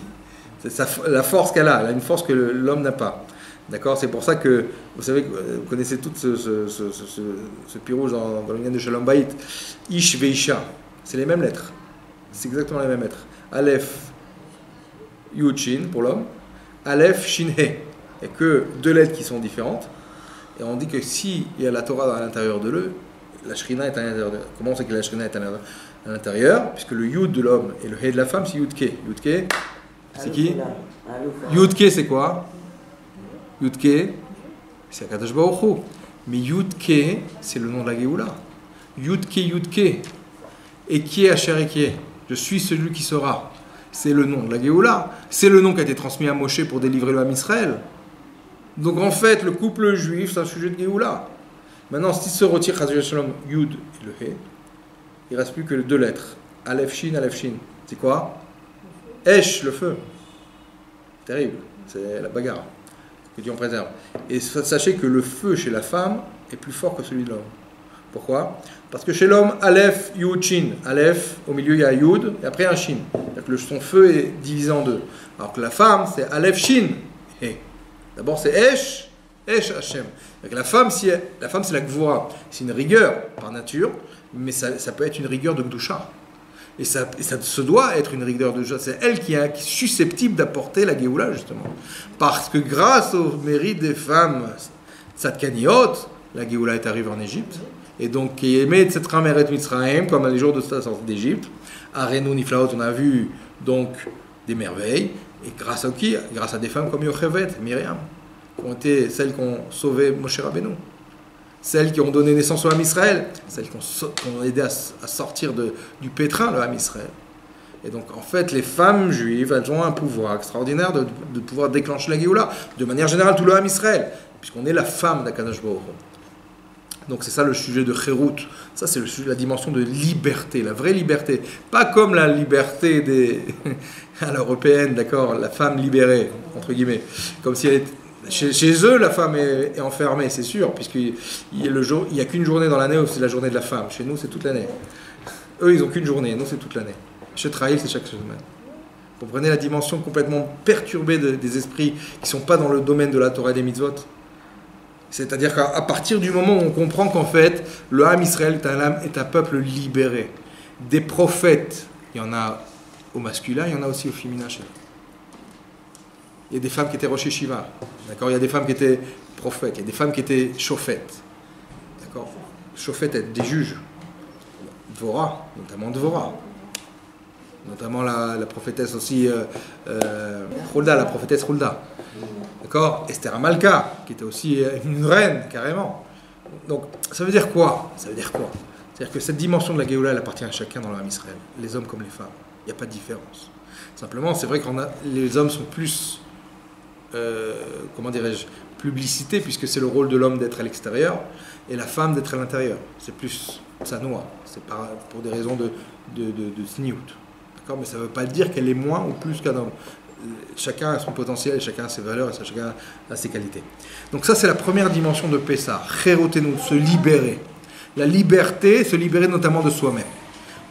C'est la force qu'elle a. Elle a une force que l'homme n'a pas. D'accord? C'est pour ça que, vous savez, vous connaissez tout ce pirouge dans le lien de Shalom Bayit. Ish veisha. C'est les mêmes lettres. C'est exactement les mêmes lettres. Aleph, Yud, Shin pour l'homme. Aleph, Shin, He. Il n'y a que deux lettres qui sont différentes. Et on dit que si il y a la Torah à l'intérieur de l'eux, la Shrina est à l'intérieur de l'eux. Comment on sait que la Shrina est à l'intérieur? Puisque le Yud de l'homme et le He de la femme, c'est Yud-Ke. Yud-Ke, c'est qui? Yud-Ke, c'est quoi? Yud-Ke, c'est Akadosh Baruch Hu. Mais Yud-Ke, c'est le nom de la Géoula. Yud-Ke, Yud-Ke. Et qui est Asher et qui est? Je suis celui qui sera. C'est le nom de la Géoula. C'est le nom qui a été transmis à Moshe pour délivrer le Ham Israël. Donc en fait, le couple juif, c'est un sujet de Géoula. Maintenant, s'il se retire Chazal Shalom, Yud et le He, il ne reste plus que deux lettres. Aleph Shin, Aleph Shin. C'est quoi? Esh, le feu. Terrible. C'est la bagarre. Que Dieu en préserve. Et sachez que le feu chez la femme est plus fort que celui de l'homme. Pourquoi? Parce que chez l'homme, Aleph, Yud, Shin. Aleph, au milieu il y a Yud, et après un Shin. C'est-à-dire que son feu est divisé en deux. Alors que la femme, c'est Aleph, Shin. He. D'abord c'est Esh, Esh Hashem. La femme, c'est la Gvura. C'est une rigueur par nature, mais ça peut être une rigueur de Gdusha. Et ça se doit être une rigueur de Gdusha. C'est elle qui est susceptible d'apporter la Géoula, justement. Parce que grâce au mérite des femmes tzadkaniot, la Géoula est arrivée en Égypte. Et donc, qui émet cette rameret Mitzrayim, comme les jours de sa sortie d'Égypte. Arenu Niflaot, on a vu donc des merveilles. Et grâce à qui? Grâce à des femmes comme Yochevet, Myriam, qui ont été celles qui ont sauvé Moshe Rabbeinu. Celles qui ont donné naissance au Ham Israël, celles qui ont aidé à sortir du pétrin le Ham Israël. Et donc, en fait, les femmes juives, elles ont un pouvoir extraordinaire de pouvoir déclencher la Géoula. De manière générale, tout le Ham Israël, puisqu'on est la femme d'Akadosh Baruch Hu. Donc, c'est ça le sujet de Chérout. Ça, c'est la dimension de liberté, la vraie liberté. Pas comme la liberté à l'européenne, d'accord, la femme libérée, entre guillemets. Comme si elle était. Chez eux, la femme est enfermée, c'est sûr, puisqu'il n'y a qu'une journée dans l'année où c'est la journée de la femme. Chez nous, c'est toute l'année. Eux, ils n'ont qu'une journée, nous, c'est toute l'année. Chez Trail, c'est chaque semaine. Vous comprenez la dimension complètement perturbée des esprits qui ne sont pas dans le domaine de la Torah et des mitzvot. C'est-à-dire qu'à partir du moment où on comprend qu'en fait, le Ham Israël est un peuple libéré. Des prophètes, il y en a au masculin, il y en a aussi au féminin chez nous. Il y a des femmes qui étaient Rosh Yeshiva, d'accord. Il y a des femmes qui étaient prophètes, il y a des femmes qui étaient chauffettes, d'accord. Chauffettes, des juges. Dvorah, notamment la prophétesse aussi Hulda, la prophétesse Hulda, d'accord. Esther Amalka, qui était aussi une reine carrément. Donc ça veut dire quoi? C'est-à-dire que cette dimension de la Géoula, elle appartient à chacun dans le Ham Israël, les hommes comme les femmes. Il n'y a pas de différence. Simplement, c'est vrai que les hommes sont plus publicité, puisque c'est le rôle de l'homme d'être à l'extérieur et la femme d'être à l'intérieur. C'est plus tsanoua, c'est pas pour des raisons de sniout. D'accord, mais ça ne veut pas dire qu'elle est moins ou plus qu'un homme. Chacun a son potentiel, et chacun a ses valeurs, et chacun a ses qualités. Donc ça, c'est la première dimension de Pessah, Chéroténou, se libérer. La liberté, se libérer notamment de soi-même.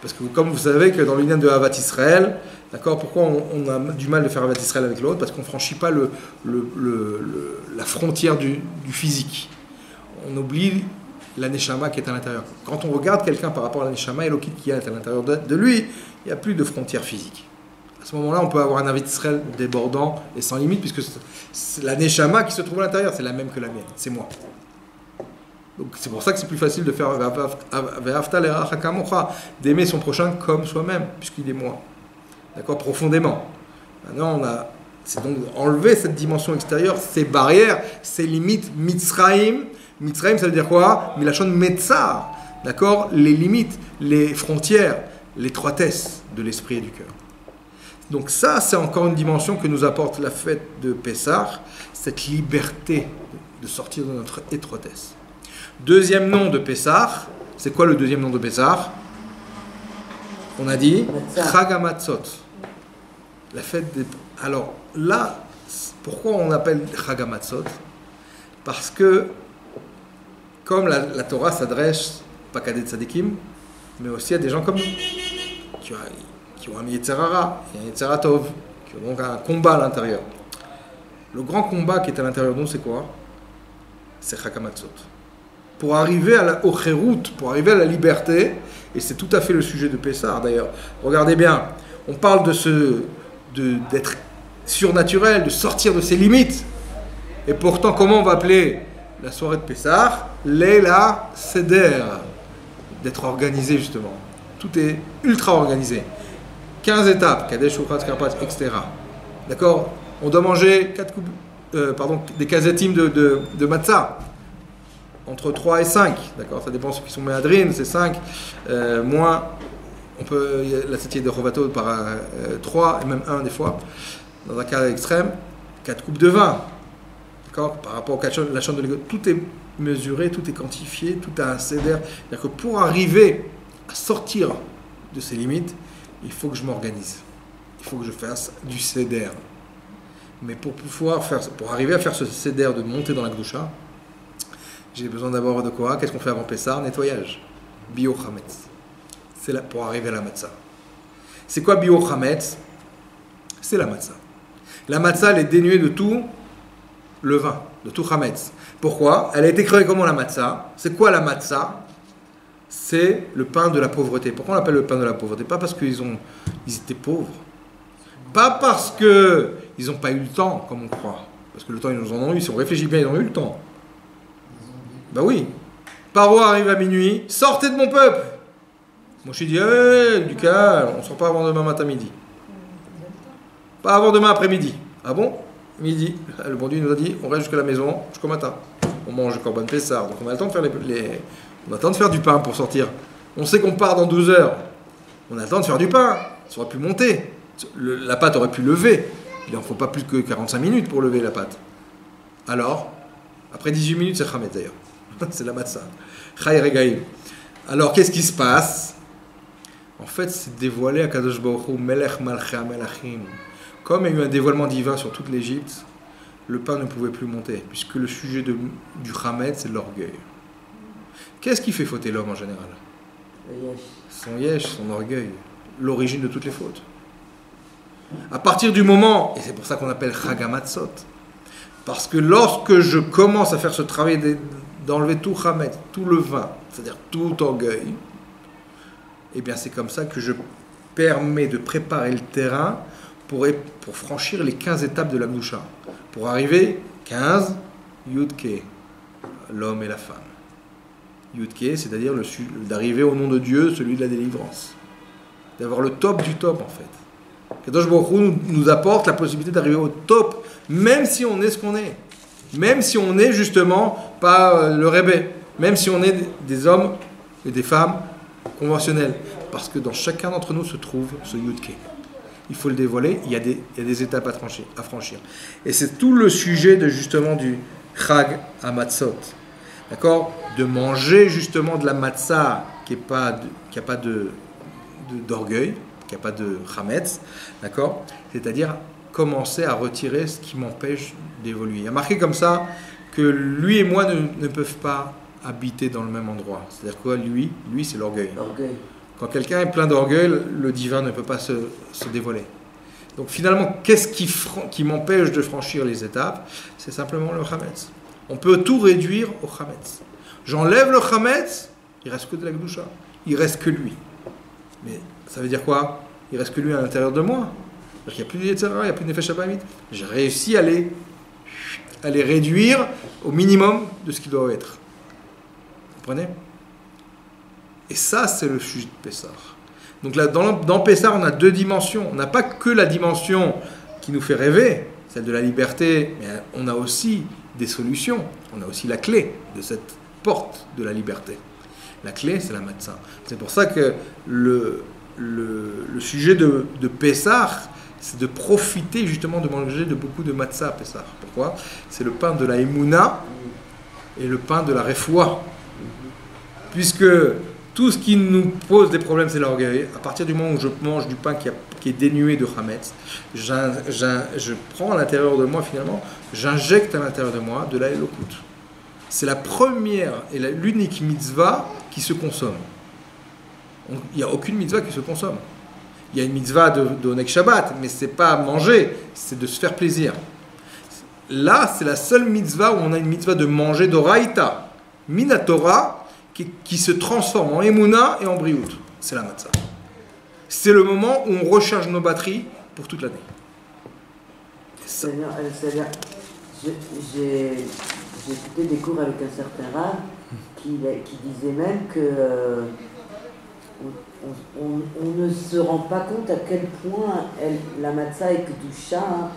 Parce que comme vous savez que dans l'union de Havat Israël, d'accord, pourquoi on a du mal de faire Havat Israël avec l'autre? Parce qu'on ne franchit pas la frontière du physique. On oublie la Neshama qui est à l'intérieur. Quand on regarde quelqu'un par rapport à la Neshama et l'Okit qui est à l'intérieur de lui, il n'y a plus de frontière physique. À ce moment-là, on peut avoir un Havat Israël débordant et sans limite, puisque c'est la Neshama qui se trouve à l'intérieur, c'est la même que la mienne, c'est moi. Donc c'est pour ça que c'est plus facile de faire d'aimer son prochain comme soi-même, puisqu'il est moi. D'accord, profondément. Maintenant, c'est donc enlever cette dimension extérieure, ces barrières, ces limites. Mitzrayim, ça veut dire quoi? Milachon Metzar. D'accord, les limites, les frontières, l'étroitesse de l'esprit et du cœur. Donc ça, c'est encore une dimension que nous apporte la fête de Pessah, cette liberté de sortir de notre étroitesse. Deuxième nom de Pessah, c'est quoi le deuxième nom de Pessah? On a dit Chag HaMatzot. La fête des... Alors là, pourquoi on appelle Chag HaMatzot? Parce que, comme la Torah s'adresse, pas qu'à des tzadikim, mais aussi à des gens comme nous, qui ont un Yetzer Hara, et un Yetzer Tov, qui ont donc un combat à l'intérieur. Le grand combat qui est à l'intérieur de nous, c'est quoi? C'est Chag HaMatzot. Pour arriver au Chérout, pour arriver à la liberté, et c'est tout à fait le sujet de Pessah d'ailleurs. Regardez bien, on parle d'être surnaturel, de sortir de ses limites. Et pourtant, comment on va appeler la soirée de Pessah? Leila Seder. D'être organisé justement. Tout est ultra organisé. 15 étapes, Kadesh, Shouchat, Karpat, etc. D'accord? On doit manger des kazetim de matzah. Entre 3 et 5, d'accord, ça dépend ceux qui sont méadrines, c'est 5, moins, la septième de Rovato par 3, et même 1 des fois, dans un cas extrême, 4 coupes de vin, d'accord, par rapport au la chambre de l'ego, tout est mesuré, tout est quantifié, tout a un céder, c'est-à-dire que pour arriver à sortir de ces limites, il faut que je m'organise, il faut que je fasse du céder, mais pour arriver à faire ce céder de monter dans la Gdusha, j'ai besoin d'abord de quoi? Qu'est-ce qu'on fait avant Pessah? Nettoyage. Bio Chametz. C'est là pour arriver à la matzah. C'est quoi Bio Chametz? C'est la matzah. La matzah, elle est dénuée de tout le vin, de tout Chametz. Pourquoi? Elle a été créée comment la matzah? C'est quoi la matzah? C'est le pain de la pauvreté. Pourquoi on l'appelle le pain de la pauvreté? Pas parce qu'ils étaient pauvres. Pas parce qu'ils n'ont pas eu le temps, comme on croit. Parce que le temps, ils nous en ont eu. Si on réfléchit bien, ils ont eu le temps. Ben oui. Paro arrive à minuit, sortez de mon peuple. Moshe dit, du calme, on ne sort pas avant demain matin midi. Pas avant demain après-midi. Ah bon? Midi. Le bon Dieu nous a dit, on reste jusqu'à la maison jusqu'au matin. On mange le Corban Pessar, donc on a le temps de faire on a le temps de faire du pain pour sortir. On sait qu'on part dans 12 heures. On a le temps de faire du pain. Ça aurait pu monter. La pâte aurait pu lever. Il n'en faut pas plus que 45 minutes pour lever la pâte. Alors, après 18 minutes, c'est Khamet d'ailleurs. C'est la matzah. Chay Regaïm. Alors, qu'est-ce qui se passe? En fait, c'est dévoilé à Kadosh Baruch Hu, Melech Malchei Melachim. Comme il y a eu un dévoilement divin sur toute l'Égypte, le pain ne pouvait plus monter, puisque le sujet du Khamet, c'est l'orgueil. Qu'est-ce qui fait fauter l'homme en général? Son yesh, son orgueil, l'origine de toutes les fautes. À partir du moment, et c'est pour ça qu'on appelle Chag HaMatzot, parce que lorsque je commence à faire ce travail d'enlever tout Khamet, tout le vin, c'est-à-dire tout orgueil, et bien c'est comme ça que je permets de préparer le terrain pour franchir les 15 étapes de la Gdusha. Pour arriver, 15, Yudke, l'homme et la femme. Yudke, c'est-à-dire d'arriver au nom de Dieu, celui de la délivrance. D'avoir le top du top, en fait. Kadosh Baruch Hu nous apporte la possibilité d'arriver au top, même si on est ce qu'on est. Même si on est justement pas le rébé. Même si on est des hommes et des femmes conventionnels. Parce que dans chacun d'entre nous se trouve ce Yudke. Il faut le dévoiler, il y a des étapes à franchir. Et c'est tout le sujet justement du Chag HaMatzot. D'accord? De manger justement de la matzah qui n'a pas d'orgueil, qui n'a pas de chametz, d'accord? C'est-à-dire commencer à retirer ce qui m'empêche d'évoluer. Il y a marqué comme ça que lui et moi ne peuvent pas habiter dans le même endroit. C'est-à-dire quoi? Lui c'est l'orgueil. Quand quelqu'un est plein d'orgueil, le divin ne peut pas se dévoiler. Donc finalement, qu'est-ce qui m'empêche de franchir les étapes? C'est simplement le chametz. On peut tout réduire au chametz. J'enlève le chametz, il reste que de la Gdusha. Il reste que lui. Mais ça veut dire quoi? Il reste que lui à l'intérieur de moi. Il n'y a plus de Yetzirah, il n'y a plus de Nefesh Habamit. J'ai réussi à les réduire au minimum de ce qu'ils doivent être. Vous comprenez? Et ça, c'est le sujet de Pessah. Donc là, dans Pessah, on a deux dimensions. On n'a pas que la dimension qui nous fait rêver, celle de la liberté, mais on a aussi des solutions. On a aussi la clé de cette porte de la liberté. La clé, c'est la matzah. C'est pour ça que le sujet de Pessah, c'est de profiter justement de manger de beaucoup de matzah à Pessah. Pourquoi? C'est le pain de la Emouna et le pain de la Refoua. Puisque tout ce qui nous pose des problèmes, c'est l'orgueil. À partir du moment où je mange du pain qui est dénué de chametz, je prends à l'intérieur de moi, finalement, j'injecte à l'intérieur de moi de la Elokut. C'est la première et l'unique mitzvah qui se consomme. Il n'y a aucune mitzvah qui se consomme. Il y a une mitzvah de Oneg Shabbat, mais ce n'est pas manger, c'est de se faire plaisir. Là, c'est la seule mitzvah où on a une mitzvah de manger d'oraïta, minatora, qui se transforme en Emouna et en Briout. C'est la matzah. C'est le moment où on recharge nos batteries pour toute l'année. C'est-à-dire, j'ai écouté des cours avec un certain Rav qui disait même que on ne se rend pas compte à quel point la matzah est kedusha,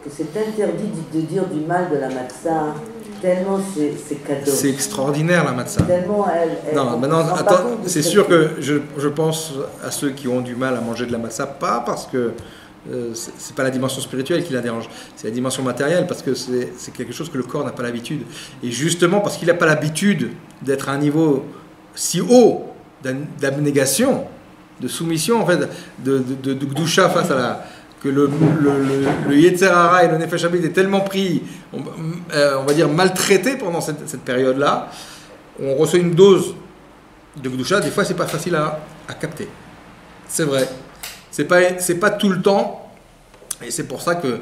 que c'est interdit de dire du mal de la matzah. Tellement c'est cadeau. C'est extraordinaire la matzah. Tellement non, maintenant, attends, c'est sûr que je pense à ceux qui ont du mal à manger de la matzah, pas parce que c'est pas la dimension spirituelle qui la dérange, c'est la dimension matérielle, parce que c'est quelque chose que le corps n'a pas l'habitude. Et justement, parce qu'il n'a pas l'habitude d'être à un niveau si haut d'abnégation, de soumission, en fait, de Gdusha face à la... que le Yetzer Hara et le Nefesh Habit est tellement pris, on va dire maltraité pendant cette période-là, on reçoit une dose de Gdusha, des fois c'est pas facile à capter. C'est vrai. C'est pas tout le temps, et c'est pour ça que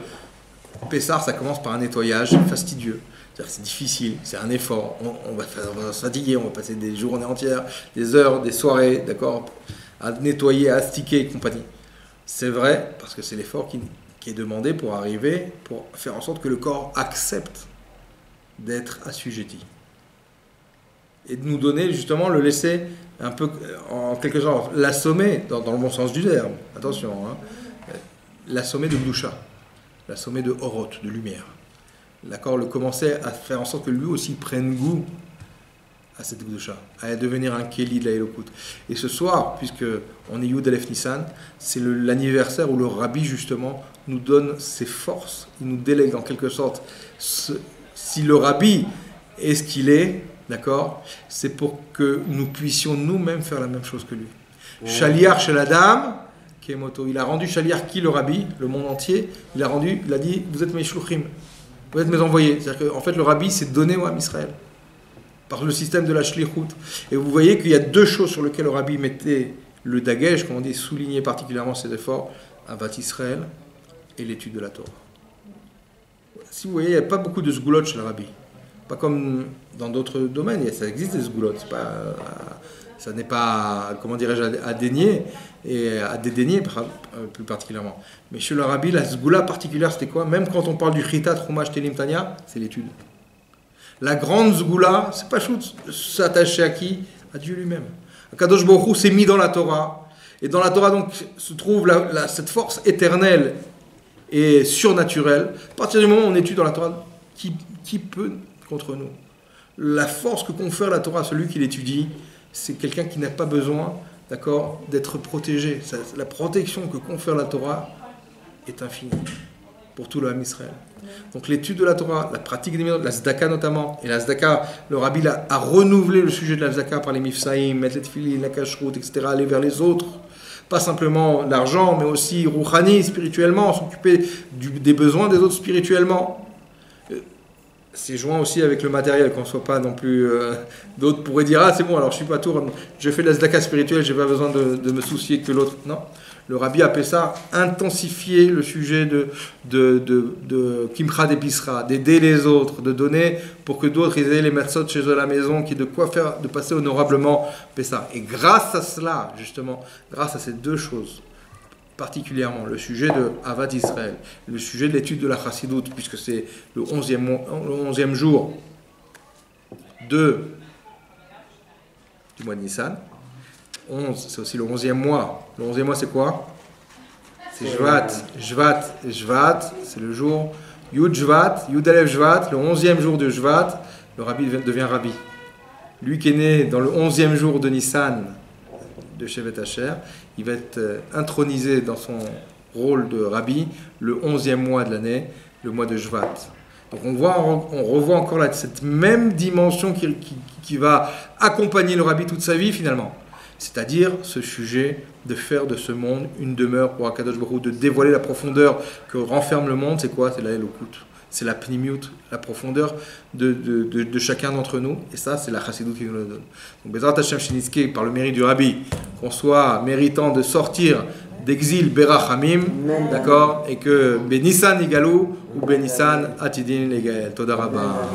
Pessah, ça commence par un nettoyage fastidieux. C'est difficile, c'est un effort, on va se fatiguer, on va passer des journées entières, des heures, des soirées, d'accord, à nettoyer, à astiquer et compagnie. C'est vrai, parce que c'est l'effort qui est demandé pour faire en sorte que le corps accepte d'être assujetti. et de nous donner justement, le laisser un peu, en quelque sorte, l'assommer, dans le bon sens du terme, attention, hein, l'assommer de Gdusha, l'assommer de Orot, de lumière. D'accord, le commencer à faire en sorte que lui aussi prenne goût à cette Gdusha, à devenir un Kéli de la Elokut. Et ce soir, puisque on est Yud Aleph Nissan, c'est l'anniversaire où le Rabbi justement nous donne ses forces, il nous délègue en quelque sorte. Si le Rabbi est ce qu'il est, d'accord, c'est pour que nous puissions nous-mêmes faire la même chose que lui. Shaliar chez la dame, Kemoto, il a rendu Shaliar qui le Rabbi, le monde entier, il a dit, vous êtes mes shluchim, vous êtes mes envoyés. C'est-à-dire qu'en fait le Rabbi s'est donné au Ham Israël par le système de la shlichut. Et vous voyez qu'il y a deux choses sur lesquelles le Rabbi mettait le dagesh, comme on dit, souligner particulièrement ses efforts, Avat Israël et l'étude de la Torah. Si vous voyez, il n'y a pas beaucoup de sgoulot chez le Rabbi. Pas comme dans d'autres domaines, ça existe des sgoulot. Ça n'est pas, comment dirais-je, à dénier, et à dédaigner plus particulièrement. Mais chez le Rabbi, la sgoula particulière, c'était quoi? Même quand on parle du Chitat, Chumash, Telim, Tanya, c'est l'étude. La grande sgoula, c'est pas chut, s'attacher à qui? À Dieu lui-même. Kadosh Baruch Hu s'est mis dans la Torah. Et dans la Torah, donc, se trouve cette force éternelle et surnaturelle. À partir du moment où on étudie dans la Torah, qui peut contre nous? La force que confère la Torah à celui qui l'étudie, c'est quelqu'un qui n'a pas besoin, d'accord, d'être protégé. La protection que confère la Torah est infinie pour tout le Ham Israël. Donc l'étude de la Torah, la pratique des mitzvot, la tzedaka notamment, et la tzedaka, le Rabbi a renouvelé le sujet de la tzedaka par les mifsaïm, mettre les tefillin, la kashrut, etc., aller vers les autres. Pas simplement l'argent, mais aussi rouhani, spirituellement, s'occuper des besoins des autres spirituellement. C'est joint aussi avec le matériel, qu'on ne soit pas non plus... d'autres pourraient dire, ah c'est bon, alors je suis pas tour, je fais de la tzedaka spirituelle, j'ai pas besoin de me soucier que l'autre. Non. Le Rabbi appelle ça intensifier le sujet de Kimcha d'Episra, d'aider les autres, de donner pour que d'autres aient les matzot chez eux à la maison, qui de quoi faire, de passer honorablement Pessah. Et grâce à cela, justement, grâce à ces deux choses, particulièrement le sujet de Avat Israël, le sujet de l'étude de la Chassidut, puisque c'est le 11e jour du mois de Nissan. 11, c'est aussi le 11e mois. Le 11e mois, c'est quoi? C'est Jvat. Jvat, c'est le jour Yud Jvat, Yud Alev Jvat, le 11e jour de Jvat, le Rabbi devient Rabbi. Lui qui est né dans le 11e jour de Nissan, de Shevet Asher, il va être intronisé dans son rôle de Rabbi le 11e mois de l'année, le mois de Jvat. Donc on revoit encore là cette même dimension qui va accompagner le Rabbi toute sa vie finalement. C'est-à-dire ce sujet de faire de ce monde une demeure pour Akadosh Baruch Hu, de dévoiler la profondeur que renferme le monde. C'est quoi? C'est la Elokut. C'est la Pnimiut, la profondeur de chacun d'entre nous. Et ça, c'est la Chassidut qui nous le donne. Donc, Bezrat Hashem Shenitzke, par le mérite du Rabbi, qu'on soit méritant de sortir d'exil Berachamim, d'accord? Et que Benissan Igalou ou Benissan Atidin Legael. Toda Rabba.